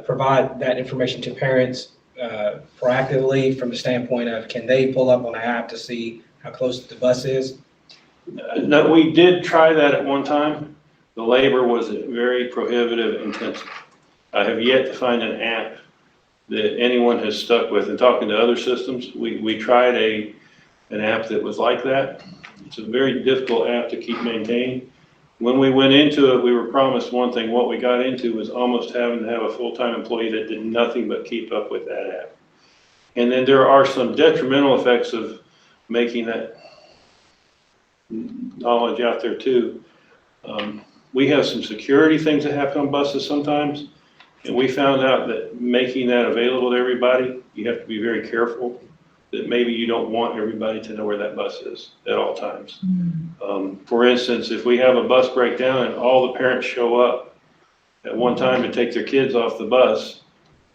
provide that information to parents proactively from the standpoint of, can they pull up on the app to see how close the bus is? No, we did try that at one time. The labor was very prohibitive and intensive. I have yet to find an app that anyone has stuck with. And talking to other systems, we tried an app that was like that. It's a very difficult app to keep maintaining. when we went into it, we were promised one thing. What we got into was almost having to have a full-time employee that did nothing but keep up with that app. And then there are some detrimental effects of making that knowledge out there too. We have some security things that happen on buses sometimes, and we found out that making that available to everybody, you have to be very careful that maybe you don't want everybody to know where that bus is at all times. For instance, if we have a bus breakdown and all the parents show up at one time to take their kids off the bus,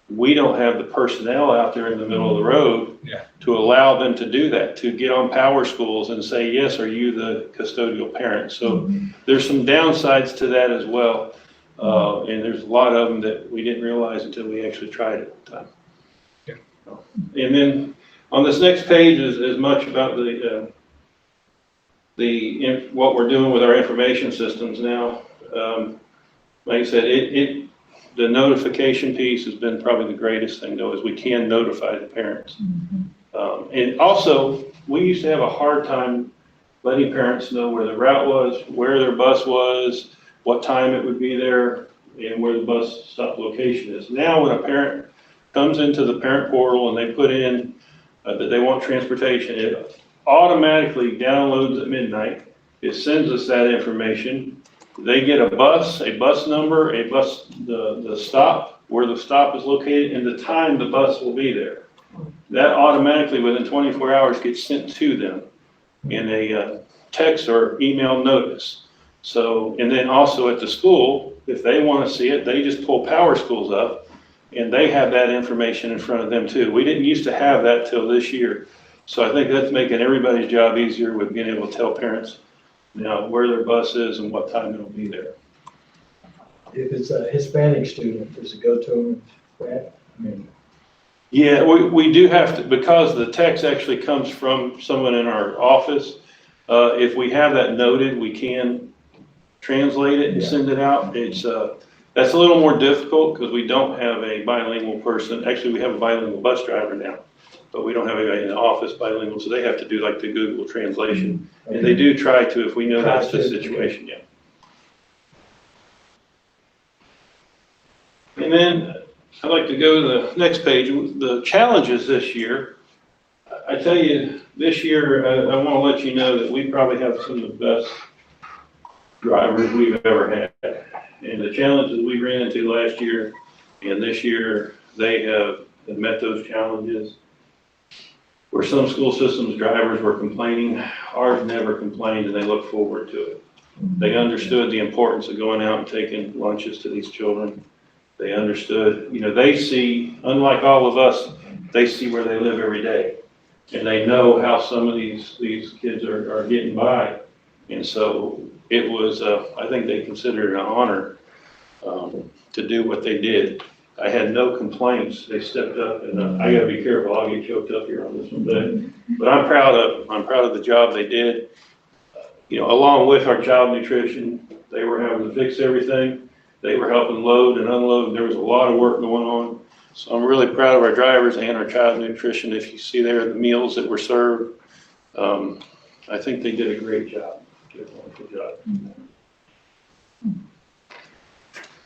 we don't have the personnel out there in the middle of the road to allow them to do that, to get on power schools and say, yes, are you the custodial parent? So there's some downsides to that as well. And there's a lot of them that we didn't realize until we actually tried it at the time. And then on this next page is as much about what we're doing with our information systems now. Like I said, the notification piece has been probably the greatest thing though, is we can notify the parents. And also, we used to have a hard time letting parents know where the route was, where their bus was, what time it would be there, and where the bus stop location is. Now, when a parent comes into the parent portal and they put in that they want transportation, it automatically downloads at midnight. It sends us that information. They get a bus number, the stop, where the stop is located, and the time the bus will be there. That automatically, within 24 hours, gets sent to them in a text or email notice. So, and then also at the school, if they want to see it, they just pull Power Schools up, and they have that information in front of them too. We didn't used to have that till this year. So I think that's making everybody's job easier with being able to tell parents now where their bus is and what time it'll be there. If it's a Hispanic student, does it go to them? Yeah, we do have to, because the text actually comes from someone in our office. If we have that noted, we can translate it and send it out. It's that's a little more difficult because we don't have a bilingual person. Actually, we have a bilingual bus driver now, but we don't have anybody in the office bilingual, so they have to do like the Google translation. Okay. And they do try to, if we know that's the situation, yeah. And then I'd like to go to the next page, the challenges this year. I tell you, this year, I want to let you know that we probably have some of the best drivers we've ever had. And the challenges we ran into last year and this year, they have met those challenges. Where some school systems drivers were complaining, ours never complained, and they look forward to it. They understood the importance of going out and taking lunches to these children. They understood, they see, unlike all of us, they see where they live every day. And they know how some of these kids are getting by. And so it was, I think they considered it an honor to do what they did. I had no complaints. They stepped up, and I got to be careful. I'll get choked up here on this one, but I'm proud of the job they did. Along with our child nutrition, they were having to fix everything. They were helping load and unload. There was a lot of work going on. So I'm really proud of our drivers and our child nutrition. If you see there the meals that were served, I think they did a great job. Did a wonderful job.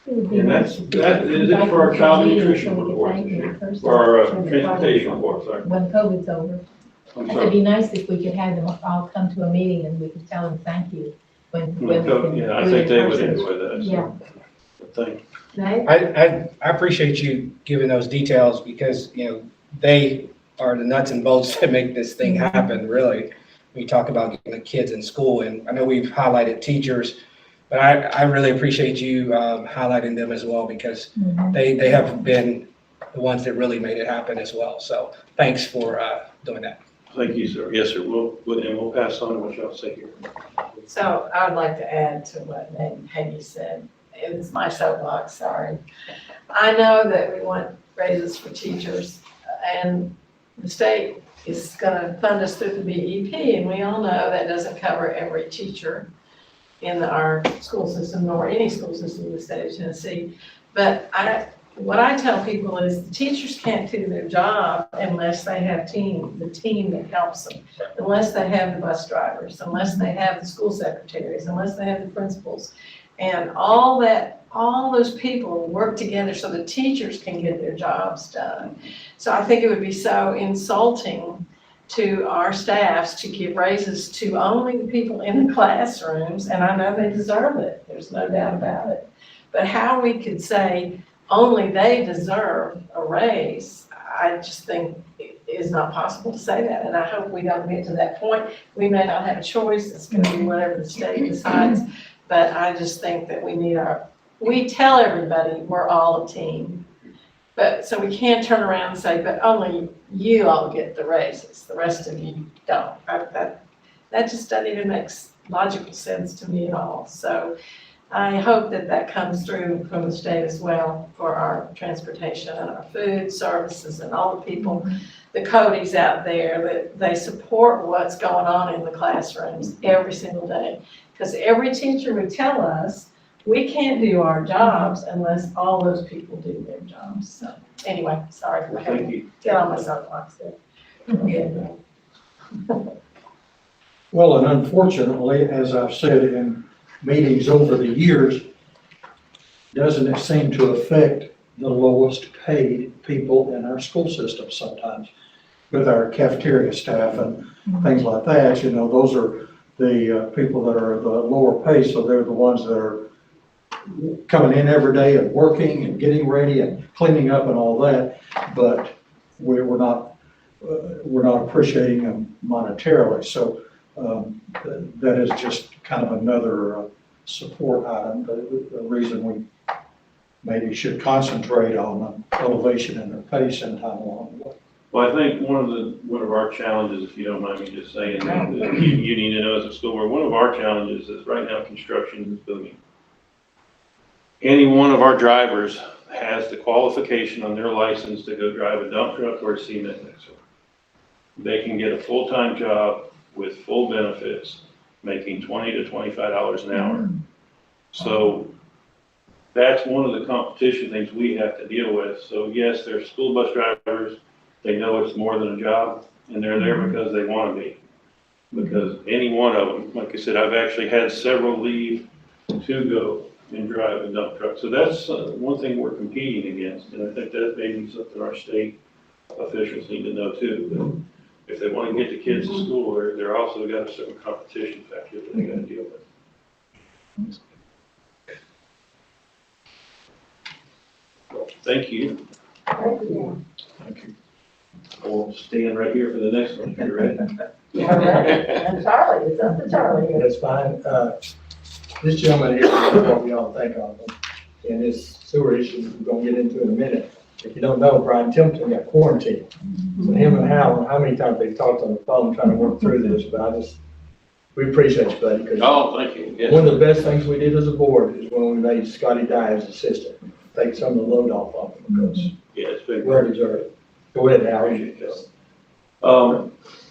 And that is it for our child nutrition report, or our transportation report, sorry. When COVID's over. It'd be nice if we could have them all come to a meeting and we could tell them thank you when we can. Yeah, I think they would enjoy that. Yeah. Thank you. I appreciate you giving those details because, they are the nuts and bolts that make this thing happen, really. We talk about getting the kids in school, and I know we've highlighted teachers, but I really appreciate you highlighting them as well because they have been the ones that really made it happen as well. So thanks for doing that. Thank you, sir. Yes, sir. We'll pass on what y'all say here. So I would like to add to what Peggy said. It was my soapbox, sorry. I know that we want raises for teachers, and the state is gonna fund us through the BEP, and we all know that doesn't cover every teacher in our school system, nor any school system in the state of Tennessee. But what I tell people is the teachers can't do their job unless they have the team that helps them, unless they have the bus drivers, unless they have the school secretaries, unless they have the principals. And all those people work together so the teachers can get their jobs done. So I think it would be so insulting to our staffs to give raises to only the people in the classrooms, and I know they deserve it, there's no doubt about it. But how we could say only they deserve a raise, I just think it is not possible to say that, and I hope we don't get to that point. We may not have a choice, it's gonna be whatever the state decides, but I just think that we tell everybody we're all a team. But, so we can't turn around and say, but only you all get the raises, the rest of you don't. That just doesn't even make logical sense to me at all. So I hope that comes through from the state as well for our transportation and our food services and all the people, the Codys out there, that they support what's going on in the classrooms every single day. Because every teacher would tell us, we can't do our jobs unless all those people do their jobs. So anyway, sorry for having to get on my soapbox there. Well, and unfortunately, as I've said in meetings over the years, doesn't it seem to affect the lowest paid people in our school system sometimes with our cafeteria staff and things like that? You know, those are the people that are the lower pay, so they're the ones that are coming in every day and working and getting ready and cleaning up and all that, but we're not appreciating them monetarily. So that is just kind of another support item, the reason we maybe should concentrate on the elevation in their pay sometime along the way. Well, I think one of our challenges, if you don't mind me just saying, that you need to know as a school board, one of our challenges is right now construction is booming. Any one of our drivers has the qualification on their license to go drive a dump truck or a cement mixer. They can get a full-time job with full benefits, making $20 to $25 an hour. So that's one of the competition things we have to deal with. So yes, they're school bus drivers. They know it's more than a job, and they're there because they want to be. Because any one of them, like I said, I've actually had several leave to go and drive a dump truck. So that's one thing we're competing against, and I think that may be something our state officials need to know too. But if they want to get the kids to school, they're also got a certain competition factor that they got to deal with. Thank you. Thank you. Thank you. We'll stand right here for the next one, if you're ready. All right, and Charlie, it's up to Charlie here. That's fine. This gentleman here, what we all think of him, and this sewer issue we're gonna get into in a minute. If you don't know, Brian Templeton got quarantined. So him and Hal, how many times they've talked on the phone trying to work through this, but we appreciate you, buddy, because Oh, thank you. Yes. one of the best things we did as a board is when we made Scotty Dyer's assistant. Take some of the load off of him because Yeah, it's been well deserved. Go ahead, Hal.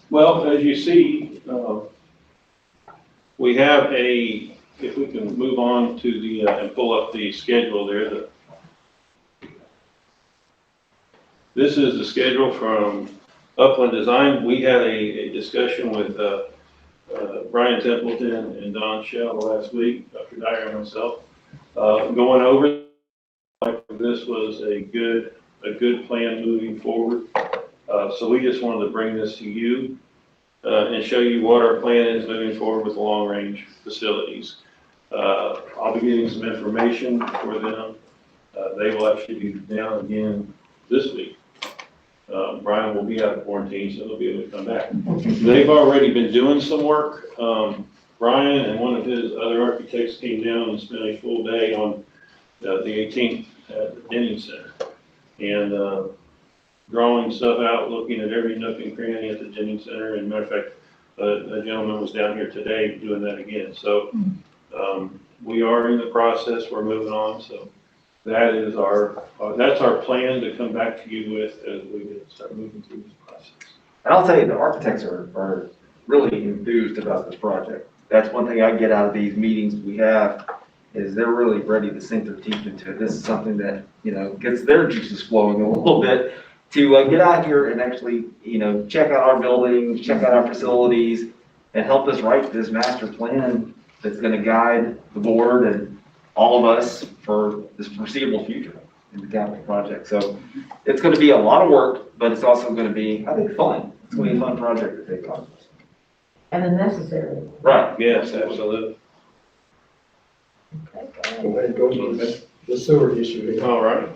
Well, as you see, we have if we can move on to the, and pull up the schedule there. This is the schedule from Upland Design. We had a discussion with Brian Templeton and Don Shell last week, Dr. Dyer and myself, going over. This was a good plan moving forward. So we just wanted to bring this to you and show you what our plan is moving forward with the long-range facilities. I'll be getting some information for them. They will actually be down again this week. Brian will be out of quarantine, so he'll be able to come back. They've already been doing some work. Brian and one of his other architects came down and spent a full day on the 18th at the Denning Center. And drawing stuff out, looking at every nook and cranny at the Denning Center. And matter of fact, a gentleman was down here today doing that again. So we are in the process, we're moving on. So that is that's our plan to come back to you with as we start moving through this process. And I'll tell you, the architects are really enthused about this project. That's one thing I get out of these meetings we have, is they're really ready to sink their teeth into it. This is something that, gets their juices flowing a little bit to get out here and actually, check out our buildings, check out our facilities, and help us write this master plan that's gonna guide the board and all of us for this foreseeable future in the capital project. So it's gonna be a lot of work, but it's also gonna be, I think, fun. It's gonna be a fun project to take on. And a necessary. Right. Yes, absolutely. Okay, go ahead. Go ahead, go to the sewer issue here. All right.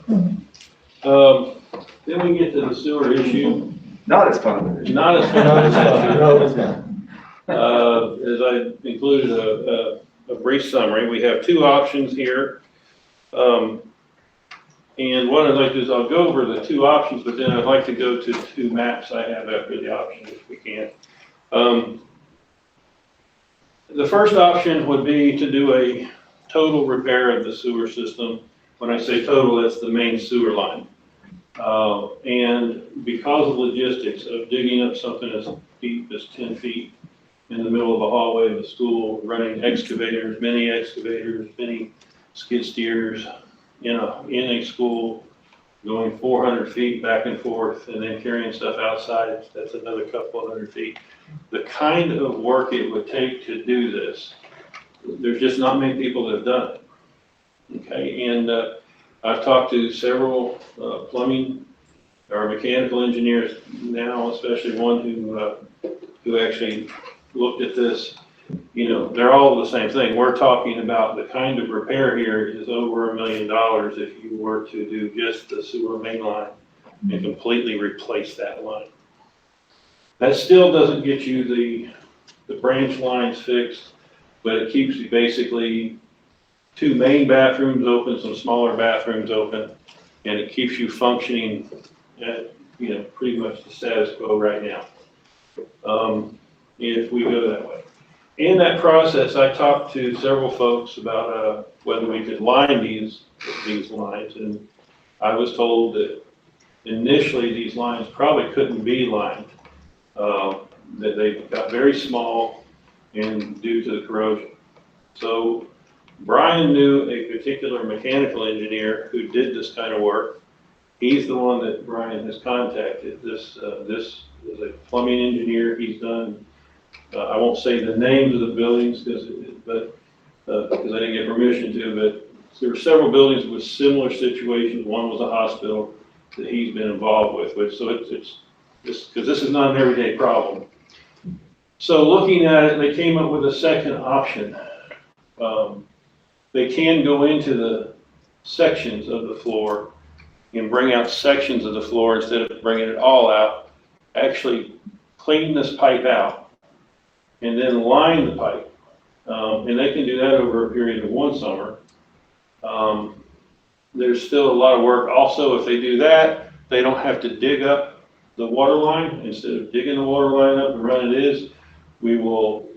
Then we get to the sewer issue. Not as fun. Not as fun as No, it's not. as I included a brief summary, we have two options here. And what I'd like to do is I'll go over the two options, but then I'd like to go to two maps I have after the options if we can. The first option would be to do a total repair of the sewer system. When I say total, that's the main sewer line. And because of logistics of digging up something as deep as 10 feet in the middle of a hallway of a school, running excavators, mini skid steers in a school, going 400 feet back and forth, and then carrying stuff outside, that's another couple of hundred feet. The kind of work it would take to do this, there's just not many people that have done it. Okay, and I've talked to several plumbing or mechanical engineers now, especially one who actually looked at this. They're all the same thing. We're talking about the kind of repair here is over $1 million if you were to do just the sewer main line and completely replace that line. That still doesn't get you the branch lines fixed, but it keeps you basically 2 main bathrooms open, some smaller bathrooms open, and it keeps you functioning at, pretty much the status quo right now. If we go that way. In that process, I talked to several folks about whether we could line these lines, and I was told that initially these lines probably couldn't be lined, that they got very small and due to the corrosion. So Brian knew a particular mechanical engineer who did this kind of work. He's the one that Brian has contacted. This is a plumbing engineer. He's done, I won't say the names of the buildings because I didn't get permission to, but there were several buildings with similar situations. One was a hospital that he's been involved with, because this is not an everyday problem. So looking at it, they came up with a second option. They can go into the sections of the floor and bring out sections of the floor instead of bringing it all out, actually clean this pipe out and then line the pipe. And they can do that over a period of one summer. There's still a lot of work. Also, if they do that, they don't have to dig up the water line. Instead of digging the water line up and running it is, we will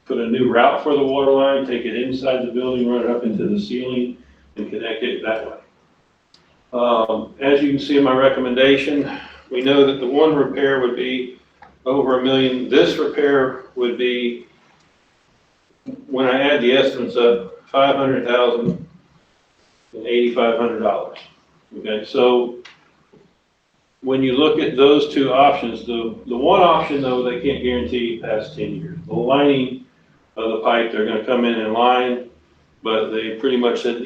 put a new route for the water line, take it inside the building, run it up into the ceiling, and connect it that way. As you can see in my recommendation, we know that the one repair would be over $1 million. This repair would be, when I add the estimates up, $500,000 and $8,500. Okay, so when you look at those two options, the one option though, they can't guarantee past 10 years. The lining of the pipe, they're going to come in and line, but they pretty much said,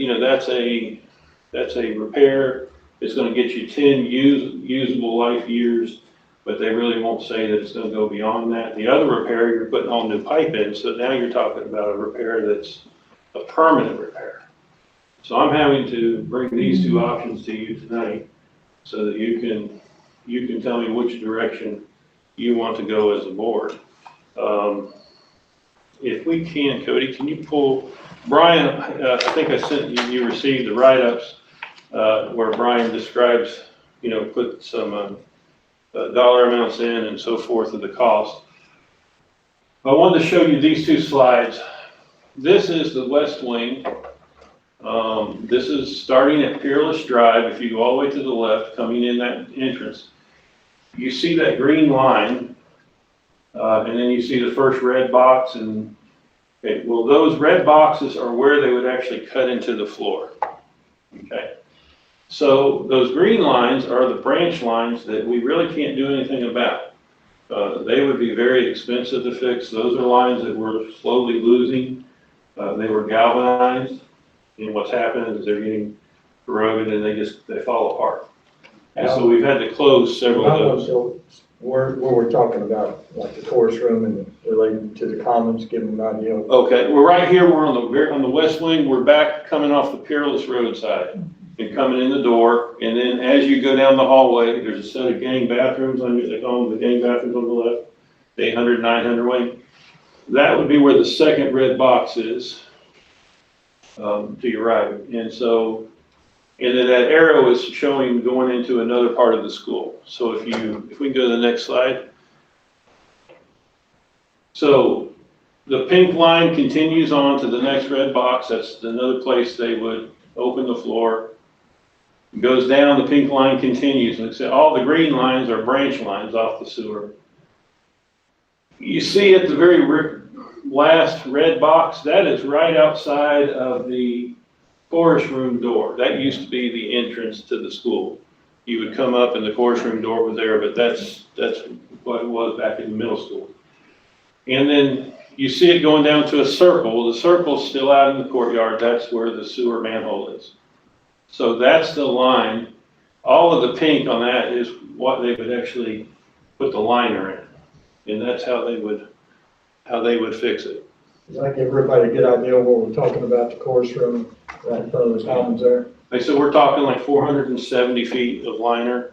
that's a repair. It's going to get you 10 usable life years, but they really won't say that it's going to go beyond that. The other repair, you're putting all new pipe in, so now you're talking about a repair that's a permanent repair. So I'm having to bring these two options to you tonight so that you can tell me which direction you want to go as a board. If we can, Cody, can you pull, Brian, I think I sent you received the write-ups where Brian describes, put some dollar amounts in and so forth of the cost. I wanted to show you these two slides. This is the west wing. This is starting at Peerless Drive. If you go all the way to the left, coming in that entrance, you see that green line, and then you see the first red box, and Okay, well, those red boxes are where they would actually cut into the floor. Okay? So those green lines are the branch lines that we really can't do anything about. They would be very expensive to fix. Those are lines that we're slowly losing. They were galvanized, and what's happened is they're getting corroded and they fall apart. And so we've had to close several of those. So where we're talking about, like the chorus room and related to the commons, give them an idea. Okay, we're right here, we're on the west wing, we're back coming off the Peerless Road side and coming in the door, and then as you go down the hallway, there's a set of gang bathrooms on your, they call them the gang bathrooms on the left, the 800, 900 wing. That would be where the second red box is, to your right, and so, and then that arrow is showing going into another part of the school. So if we can go to the next slide. So the pink line continues on to the next red box. That's another place they would open the floor. It goes down, the pink line continues. And all the green lines are branch lines off the sewer. You see at the very last red box, that is right outside of the chorus room door. That used to be the entrance to the school. You would come up and the chorus room door was there, but that's what it was back in the middle school. And then you see it going down to a circle. The circle's still out in the courtyard. That's where the sewer manhole is. So that's the line. All of the pink on that is what they would actually put the liner in. And that's how they would fix it. Does that give everybody a good idea of what we're talking about, the chorus room, right in front of the commons there? Like, so we're talking like 470 feet of liner.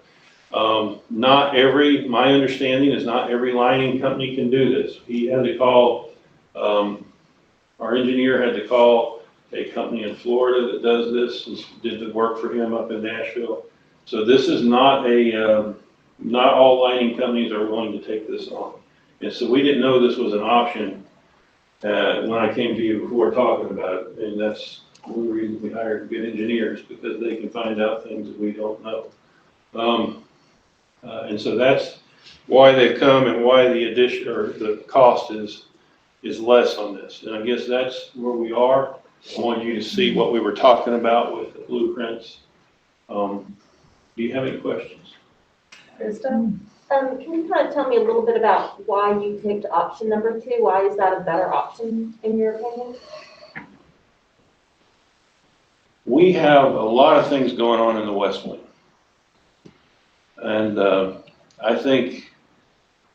My understanding is not every lining company can do this. He had to call, our engineer had to call a company in Florida that does this, and did the work for him up in Nashville. So this is not not all lining companies are willing to take this on. And so we didn't know this was an option when I came to you before talking about it. And that's one of the reasons we hired good engineers, because they can find out things that we don't know. And so that's why they've come and why the addition or the cost is less on this. And I guess that's where we are. I want you to see what we were talking about with the blueprints. Do you have any questions? Krista? Can you kind of tell me a little bit about why you picked option number 2? Why is that a better option in your opinion? We have a lot of things going on in the West Wing. And I think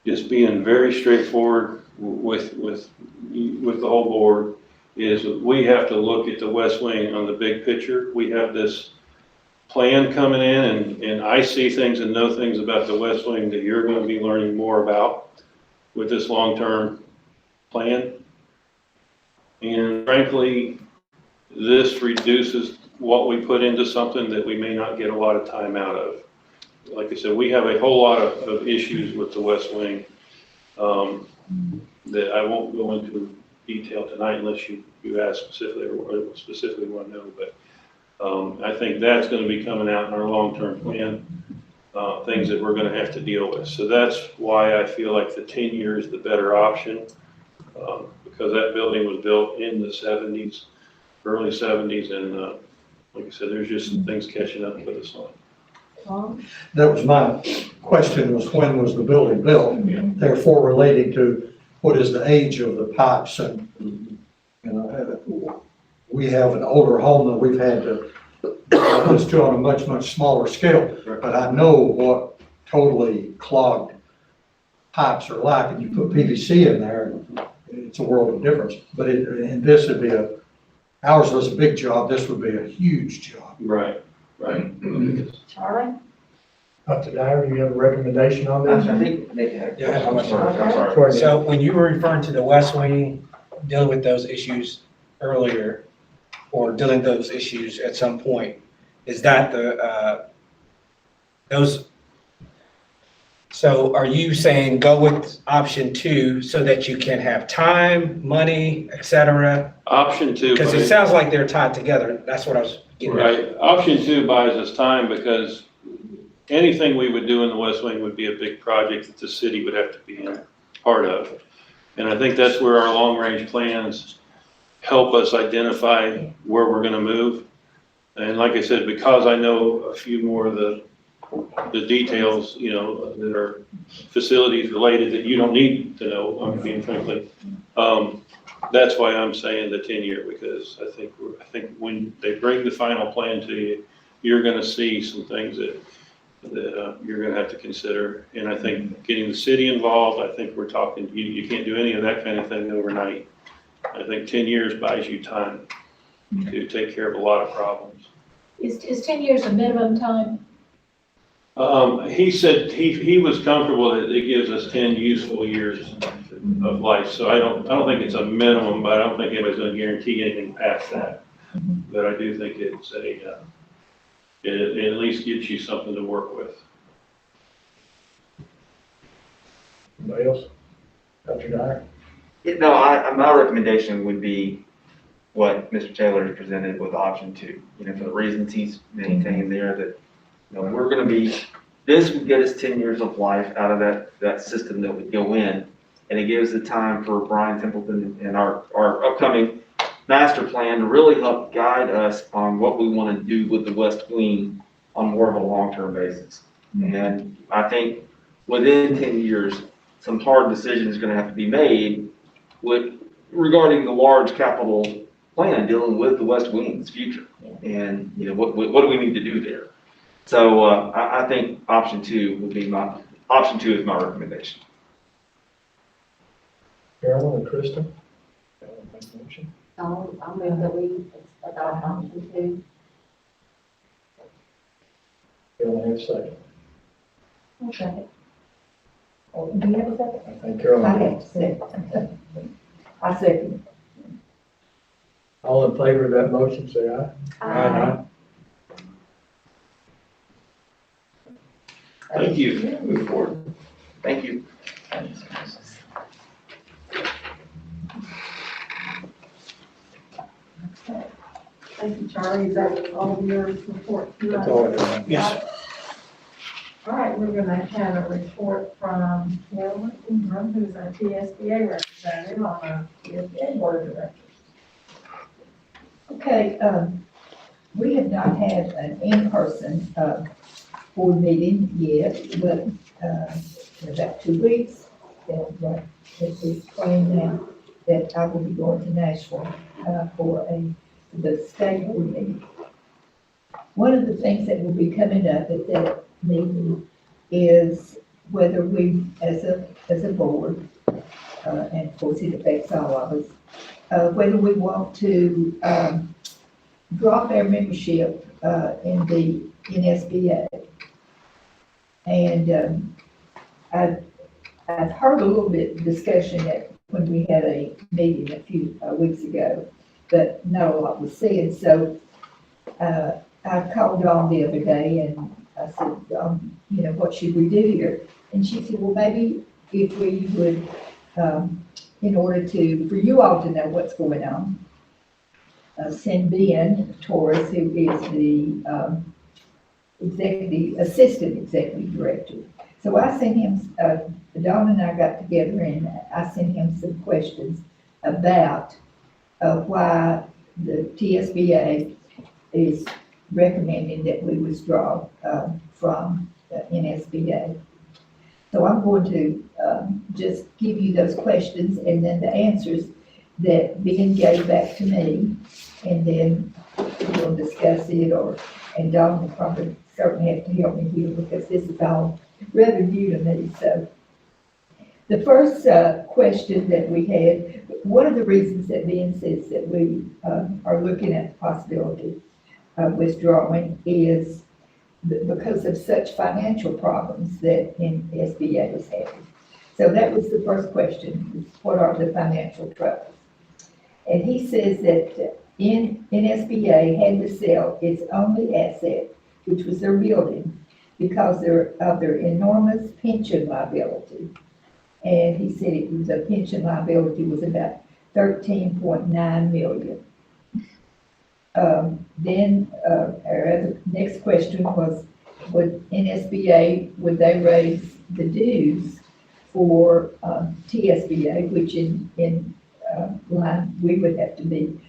just being very straightforward with the whole board is we have to look at the West Wing on the big picture. We have this plan coming in, and I see things and know things about the West Wing that you're going to be learning more about with this long-term plan. And frankly, this reduces what we put into something that we may not get a lot of time out of. Like I said, we have a whole lot of issues with the West Wing that I won't go into detail tonight unless you ask specifically or specifically want to know. But I think that's going to be coming out in our long-term plan, things that we're going to have to deal with. So that's why I feel like the 10-year is the better option, because that building was built in the 70s, early 70s, and like I said, there's just some things catching up with us on. Tom? That was my question, was when was the building built? Therefore relating to what is the age of the pipes, and, you know, we have an older home that we've had to this to on a much, much smaller scale, but I know what totally clogged pipes are like, and you put PVC in there, it's a world of difference. But and this would be ours was a big job, this would be a huge job. Right. Charlie? Dr. Dyer, do you have a recommendation on this? I think Nick had. Yeah, I'm sorry. So when you were referring to the West Wing, dealing with those issues earlier, or dealing with those issues at some point, is that so are you saying go with option 2 so that you can have time, money, et cetera? Option 2. Because it sounds like they're tied together. That's what I was getting at. Right. Option 2 buys us time, because anything we would do in the West Wing would be a big project that the city would have to be in part of. And I think that's where our long-range plans help us identify where we're gonna move. And like I said, because I know a few more of the details, you know, that are facilities related that you don't need to know, I'm being frankly. That's why I'm saying the 10-year, because I think when they bring the final plan to you, you're gonna see some things that you're gonna have to consider. And I think getting the city involved, I think we're talking, you can't do any of that kind of thing overnight. I think 10 years buys you time to take care of a lot of problems. Is 10 years a minimum time? He said he was comfortable that it gives us 10 useful years of life. So I don't think it's a minimum, but I don't think anybody's gonna guarantee anything past that. But I do think it's it at least gives you something to work with. Anybody else? Dr. Dyer? My recommendation would be what Mr. Taylor has presented with option 2. You know, for the reasons he's maintained there, that, you know, we're gonna be, this would get us 10 years of life out of that system that would go in. And it gives the time for Brian Templeton and our upcoming master plan to really help guide us on what we want to do with the West Wing on more of a long-term basis. And I think within 10 years, some hard decisions are going to have to be made regarding the large capital plan dealing with the West Wing's future. And, you know, what do we need to do there? So I think option 2 would be option 2 is my recommendation. Carolyn and Krista? Make a motion. I'll move that we adopt option 2. Carolyn, have a second. Okay. Do you have a second? I think Carolyn. I have a second. I second. All in favor of that motion, say aye. Aye. Thank you. Move forward. Thank you. Thank you, Charlie. Is that all of your report? That's all I have. Yes. All right, we're gonna have a report from Carolyn Ingram, who's our TSBA representative on our TSBA board of directors. Okay, we have not had an in-person, board meeting yet, but, in about 2 weeks, it's explained now that I will be going to Nashville, for the state board meeting. One of the things that will be coming up at that meeting is whether we, as a board, and of course it affects all of us, whether we want to, drop our membership, in the NSBA. And, I've heard a little bit of discussion when we had a meeting a few weeks ago, but not a lot was said. So I called Dawn the other day and I said, you know, what should we do here? And she said, well, maybe if we would, in order for you all to know what's going on, send Ben Torres, who is the assistant executive director. So I sent him, Dawn and I got together and I sent him some questions about why the TSBA is recommending that we withdraw from the NSBA. So I'm going to just give you those questions and then the answers that Ben gave back to me, and then we'll discuss it, and Dawn will probably certainly have to help me here because this is all rather new to me. So the first question that we had, one of the reasons that Ben says that we are looking at the possibility of withdrawing is because of such financial problems that SBA is having. So that was the first question, what are the financial troubles? And he says that SBA had to sell its only asset, which was their building, because of their enormous pension liability. And he said the pension liability was about $13.9 million. Then our next question was, would they raise the dues for TSBA, which in line, we would have to be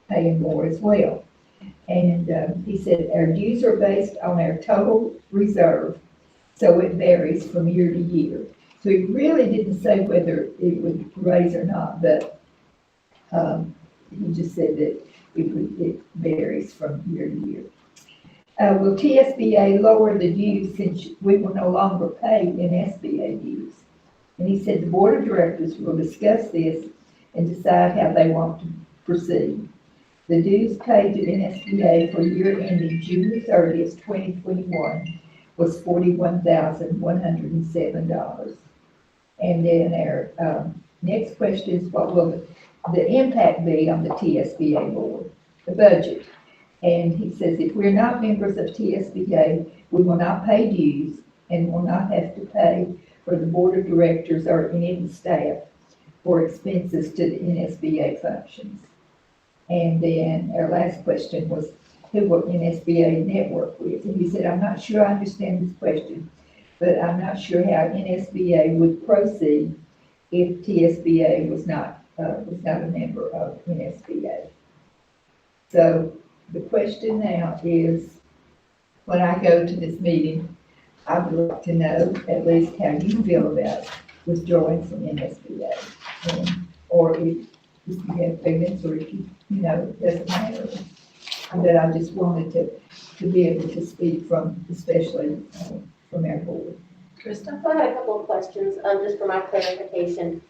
paying more as well. And he said, our dues are based on our total reserve, so it varies from year to year. So he really didn't say whether it would raise or not, but he just said that it varies from year to year. Will TSBA lower the dues since we will no longer pay in SBA dues? And he said the board of directors will discuss this and decide how they want to proceed. The dues paid to NSBA for year ending June the 30th, 2021 was $41,107. And then our next question is, what will the impact be on the TSBA board, the budget? And he says, if we're not members of TSBA, we will not pay dues and will not have to pay for the board of directors or any of the staff for expenses to the NSBA functions. And then our last question was, who will NSBA network with? And he said, I'm not sure I understand this question, but I'm not sure how NSBA would proceed if TSBA was not a member of NSBA. So the question now is, when I go to this meeting, I would like to know at least how you feel about withdrawing from NSBA. Or if you have feelings, or if you know, it doesn't matter. But I just wanted to be able to speak from, especially from our board. Krista? So I had a couple of questions, just for my clarification.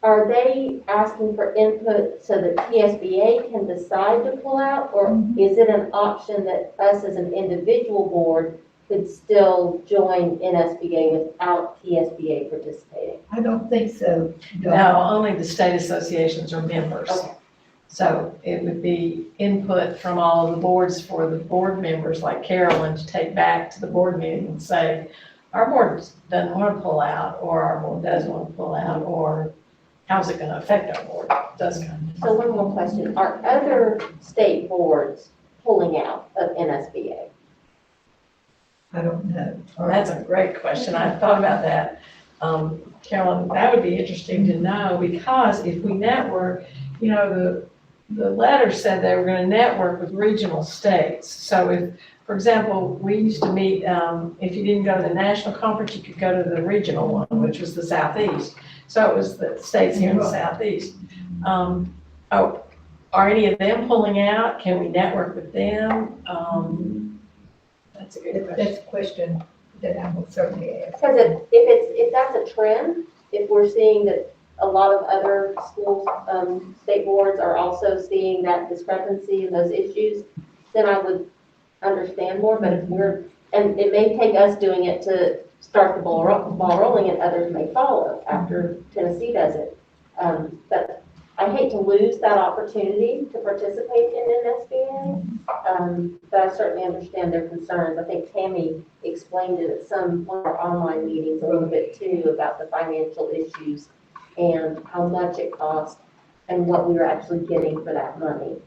Are they asking for input so that TSBA can decide to pull out, or is it an option that us as an individual board could still join NSBA without TSBA participating? I don't think so. No, only the state associations are members. Okay. So it would be input from all of the boards for the board members, like Carolyn, to take back to the board meeting and say, our board doesn't want to pull out, or our board does want to pull out, or how's it going to affect our board? Does kind of. So one more question. Are other state boards pulling out of NSBA? I don't know. That's a great question. I thought about that. Carolyn, that would be interesting to know, because if we network, you know, the letter said they were going to network with regional states. So if, for example, we used to meet, if you didn't go to the national conference, you could go to the regional one, which was the Southeast. So it was the states here in the Southeast. Are any of them pulling out? Can we network with them? That's a good question. That's a question that I will certainly ask. Because if that's a trend, if we're seeing that a lot of other schools, state boards are also seeing that discrepancy in those issues, then I would understand more. But if and it may take us doing it to start the ball rolling, and others may follow after Tennessee does it. But I hate to lose that opportunity to participate in NSBA, but I certainly understand their concerns. I think Tammy explained it at one of our online meetings a little bit too, about the financial issues and how much it cost and what we were actually getting for that money.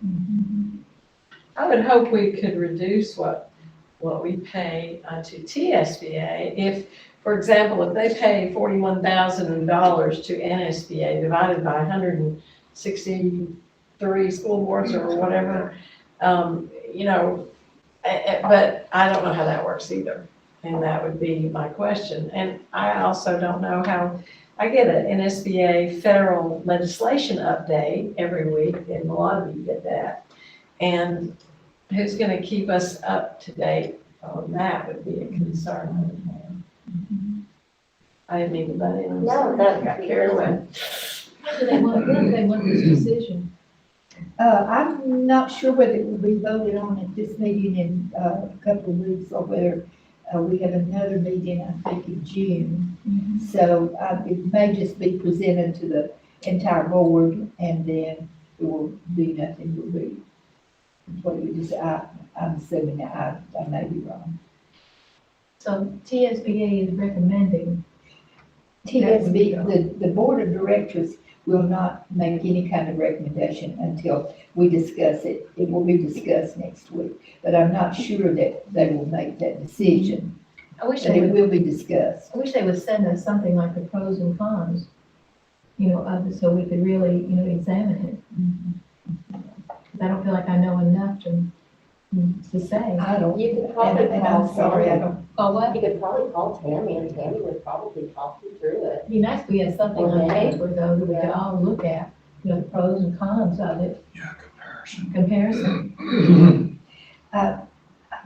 I would hope we could reduce what we pay to TSBA. If, for example, if they pay $41,000 to NSBA divided by 163 school boards or whatever, you know, but I don't know how that works either. And that would be my question. And I also don't know how, I get an NSBA federal legislation update every week, and a lot of you get that. And who's going to keep us up to date on that would be a concern I would have. I didn't mean to butt in. No, that got carried away. When do they want this decision? I'm not sure whether it will be voted on at this meeting in a couple of weeks, or whether we have another meeting, I think, in June. So it may just be presented to the entire board, and then it will be nothing, will be completely decided. I'm assuming that I may be wrong. So TSBA is recommending. TSB, the board of directors will not make any kind of recommendation until we discuss it. It will be discussed next week, but I'm not sure that they will make that decision. I wish But they it would, will be discussed. I wish they would send us something like the pros and cons. of it, so we could really, examine it. 'Cause I don't feel like I know enough to say. I don't, You could probably and I'm call sorry, I Tammy. don't, Oh, what? You could probably call Tammy, and Tammy would probably talk you through it. It'd be nice if we had something on Okay. paper though, that we could all look at, the pros and cons of it. Yeah, comparison. Comparison.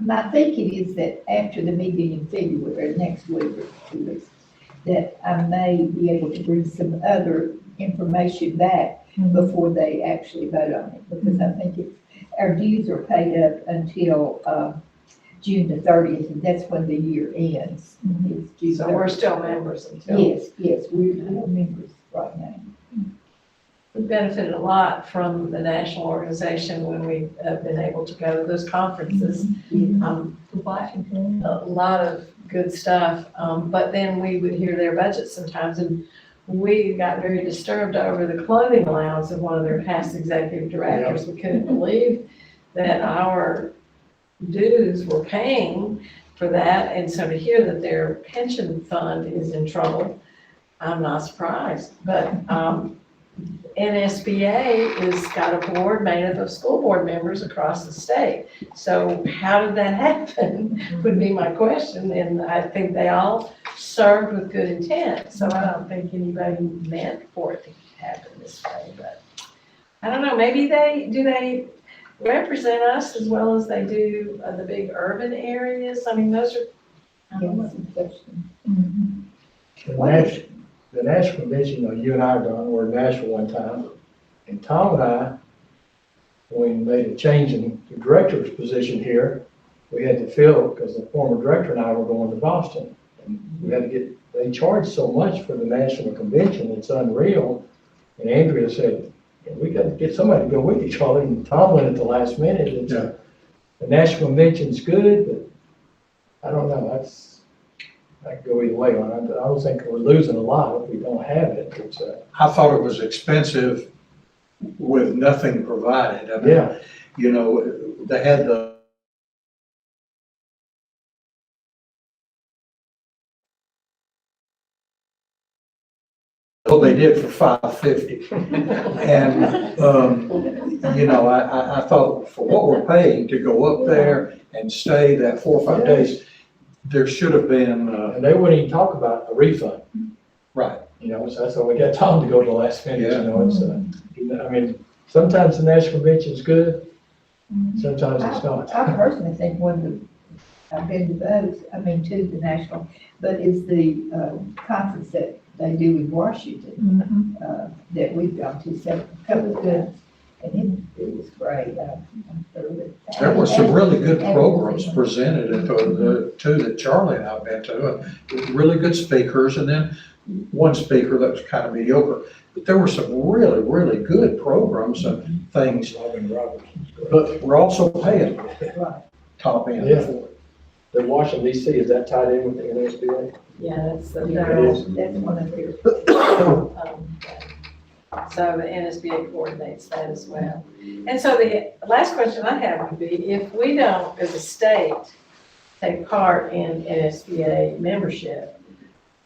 my thinking is that after the meeting in February, next week or 2 weeks, that I may be able to bring some other information back before they actually vote on it, because I think our dues are paid up until, June the 30th, and that's when the year ends. It's June So we're 30th. still members until. Yes, we're members right now. We benefited a lot from the national organization when we've been able to go to those conferences. Washington. A lot of good stuff, but then we would hear their budgets sometimes, and we got very disturbed over the clothing allowance of one of their past executive directors. We couldn't believe that our dues were paying for that, and so to hear that their pension fund is in trouble, I'm not surprised. But NSBA has got a board made up of school board members across the state. So how did that happen would be my question, and I think they all served with good intent. So I don't think anybody meant for it to happen this way, but I don't know, maybe they represent us as well as they do the big urban areas? I mean, those are, I don't know. The national convention, you and I, Don, were in Nashville one time, and Tom and I, when we made a change in the director's position here, we had to fill, because the former director and I were going to Boston. And we had to they charge so much for the national convention, it's unreal. And Andrea said, we got to get somebody to go with you, Charlie, and Tom went at the last minute. The national convention's good, but I don't know, I could go either way on it. I don't think we're losing a lot if we don't have it. I thought it was expensive with nothing provided. I mean, Yeah. They had the they did for $550. And, I thought for what we're paying to go up there and stay that 4 or 5 days, there should have been, And they wouldn't even talk about a refund. right. So that's why we got Tom to go to the last minute, sometimes the national convention's good, sometimes it's not. I personally think I've been to both, to the national, but it's the conference that they do in Washington, that we've gone to, so a couple of good, and it was great. I'm thoroughly. There were some really good programs presented at the two that Charlie and I have been to, really good speakers, and then one speaker that was kind of mediocre. But there were some really, really good programs and things, but we're also paying top end Yeah. for it. The Washington DC, is that tied in with the NSBA? Yeah, that's the. That's one of their. So the NSBA coordinates that as well. And so the last question I have would be, if we don't, as a state, take part in NSBA membership,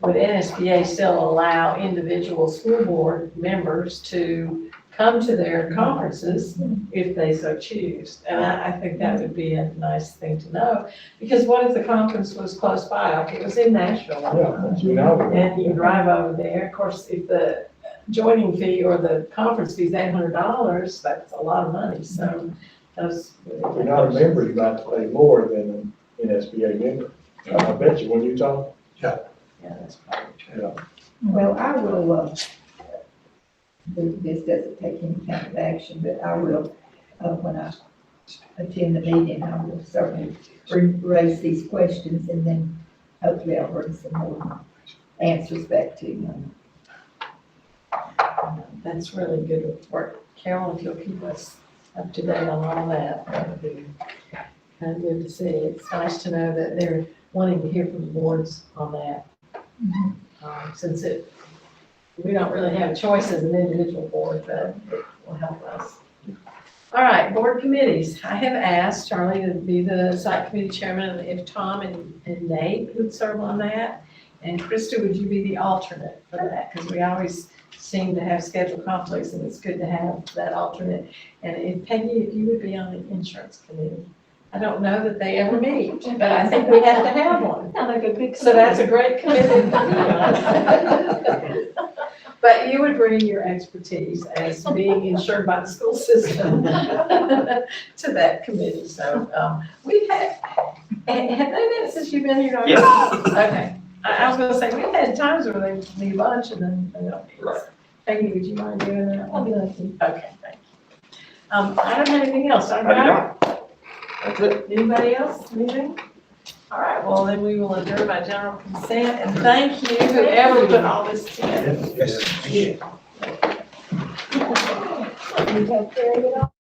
would NSBA still allow individual school board members to come to their conferences if they so choose? And I think that would be a nice thing to know, because what if the conference was close by, like it was in Nashville? And you drive over there, of course, if the joining fee or the conference fee is $800, that's a lot of money, so those. If you're not a member, you might have to pay more than an NSBA member. I bet you, when you talk. Yeah, that's probably true. Well, I will, this doesn't take any kind of action, but I will, when I attend the meeting, I will certainly raise these questions, and then hopefully I'll bring some more answers back to you. That's really good work. Carol, if you'll keep us up to date on all that, that would be kind of good to see. It's nice to know that they're wanting to hear from the boards on that. Since we don't really have a choice as an individual board, but it will help us. All right, board committees. I have asked Charlie to be the site committee chairman, and if Tom and Nate would serve on that. And Krista, would you be the alternate for that? Because we always seem to have schedule conflicts, and it's good to have that alternate. And if Peggy, if you would be on the insurance committee. I don't know that they ever meet, but I think we have to have one. Sounds like a good. So that's a great committee. But you would bring your expertise as being insured by the school system to that committee. So, we've had, have they met since you've been here? Yes. Okay. I was gonna say, we've had times where they leave lunch and then they don't meet. Right. Peggy, would you mind doing that? I'll be lucky. Okay, thank you. I don't have anything else. I do not. That's it. Anybody else? Anything? All right, well, then we will adjourn by general consent, and thank you, whoever put all this together. Yes. You take care of it all?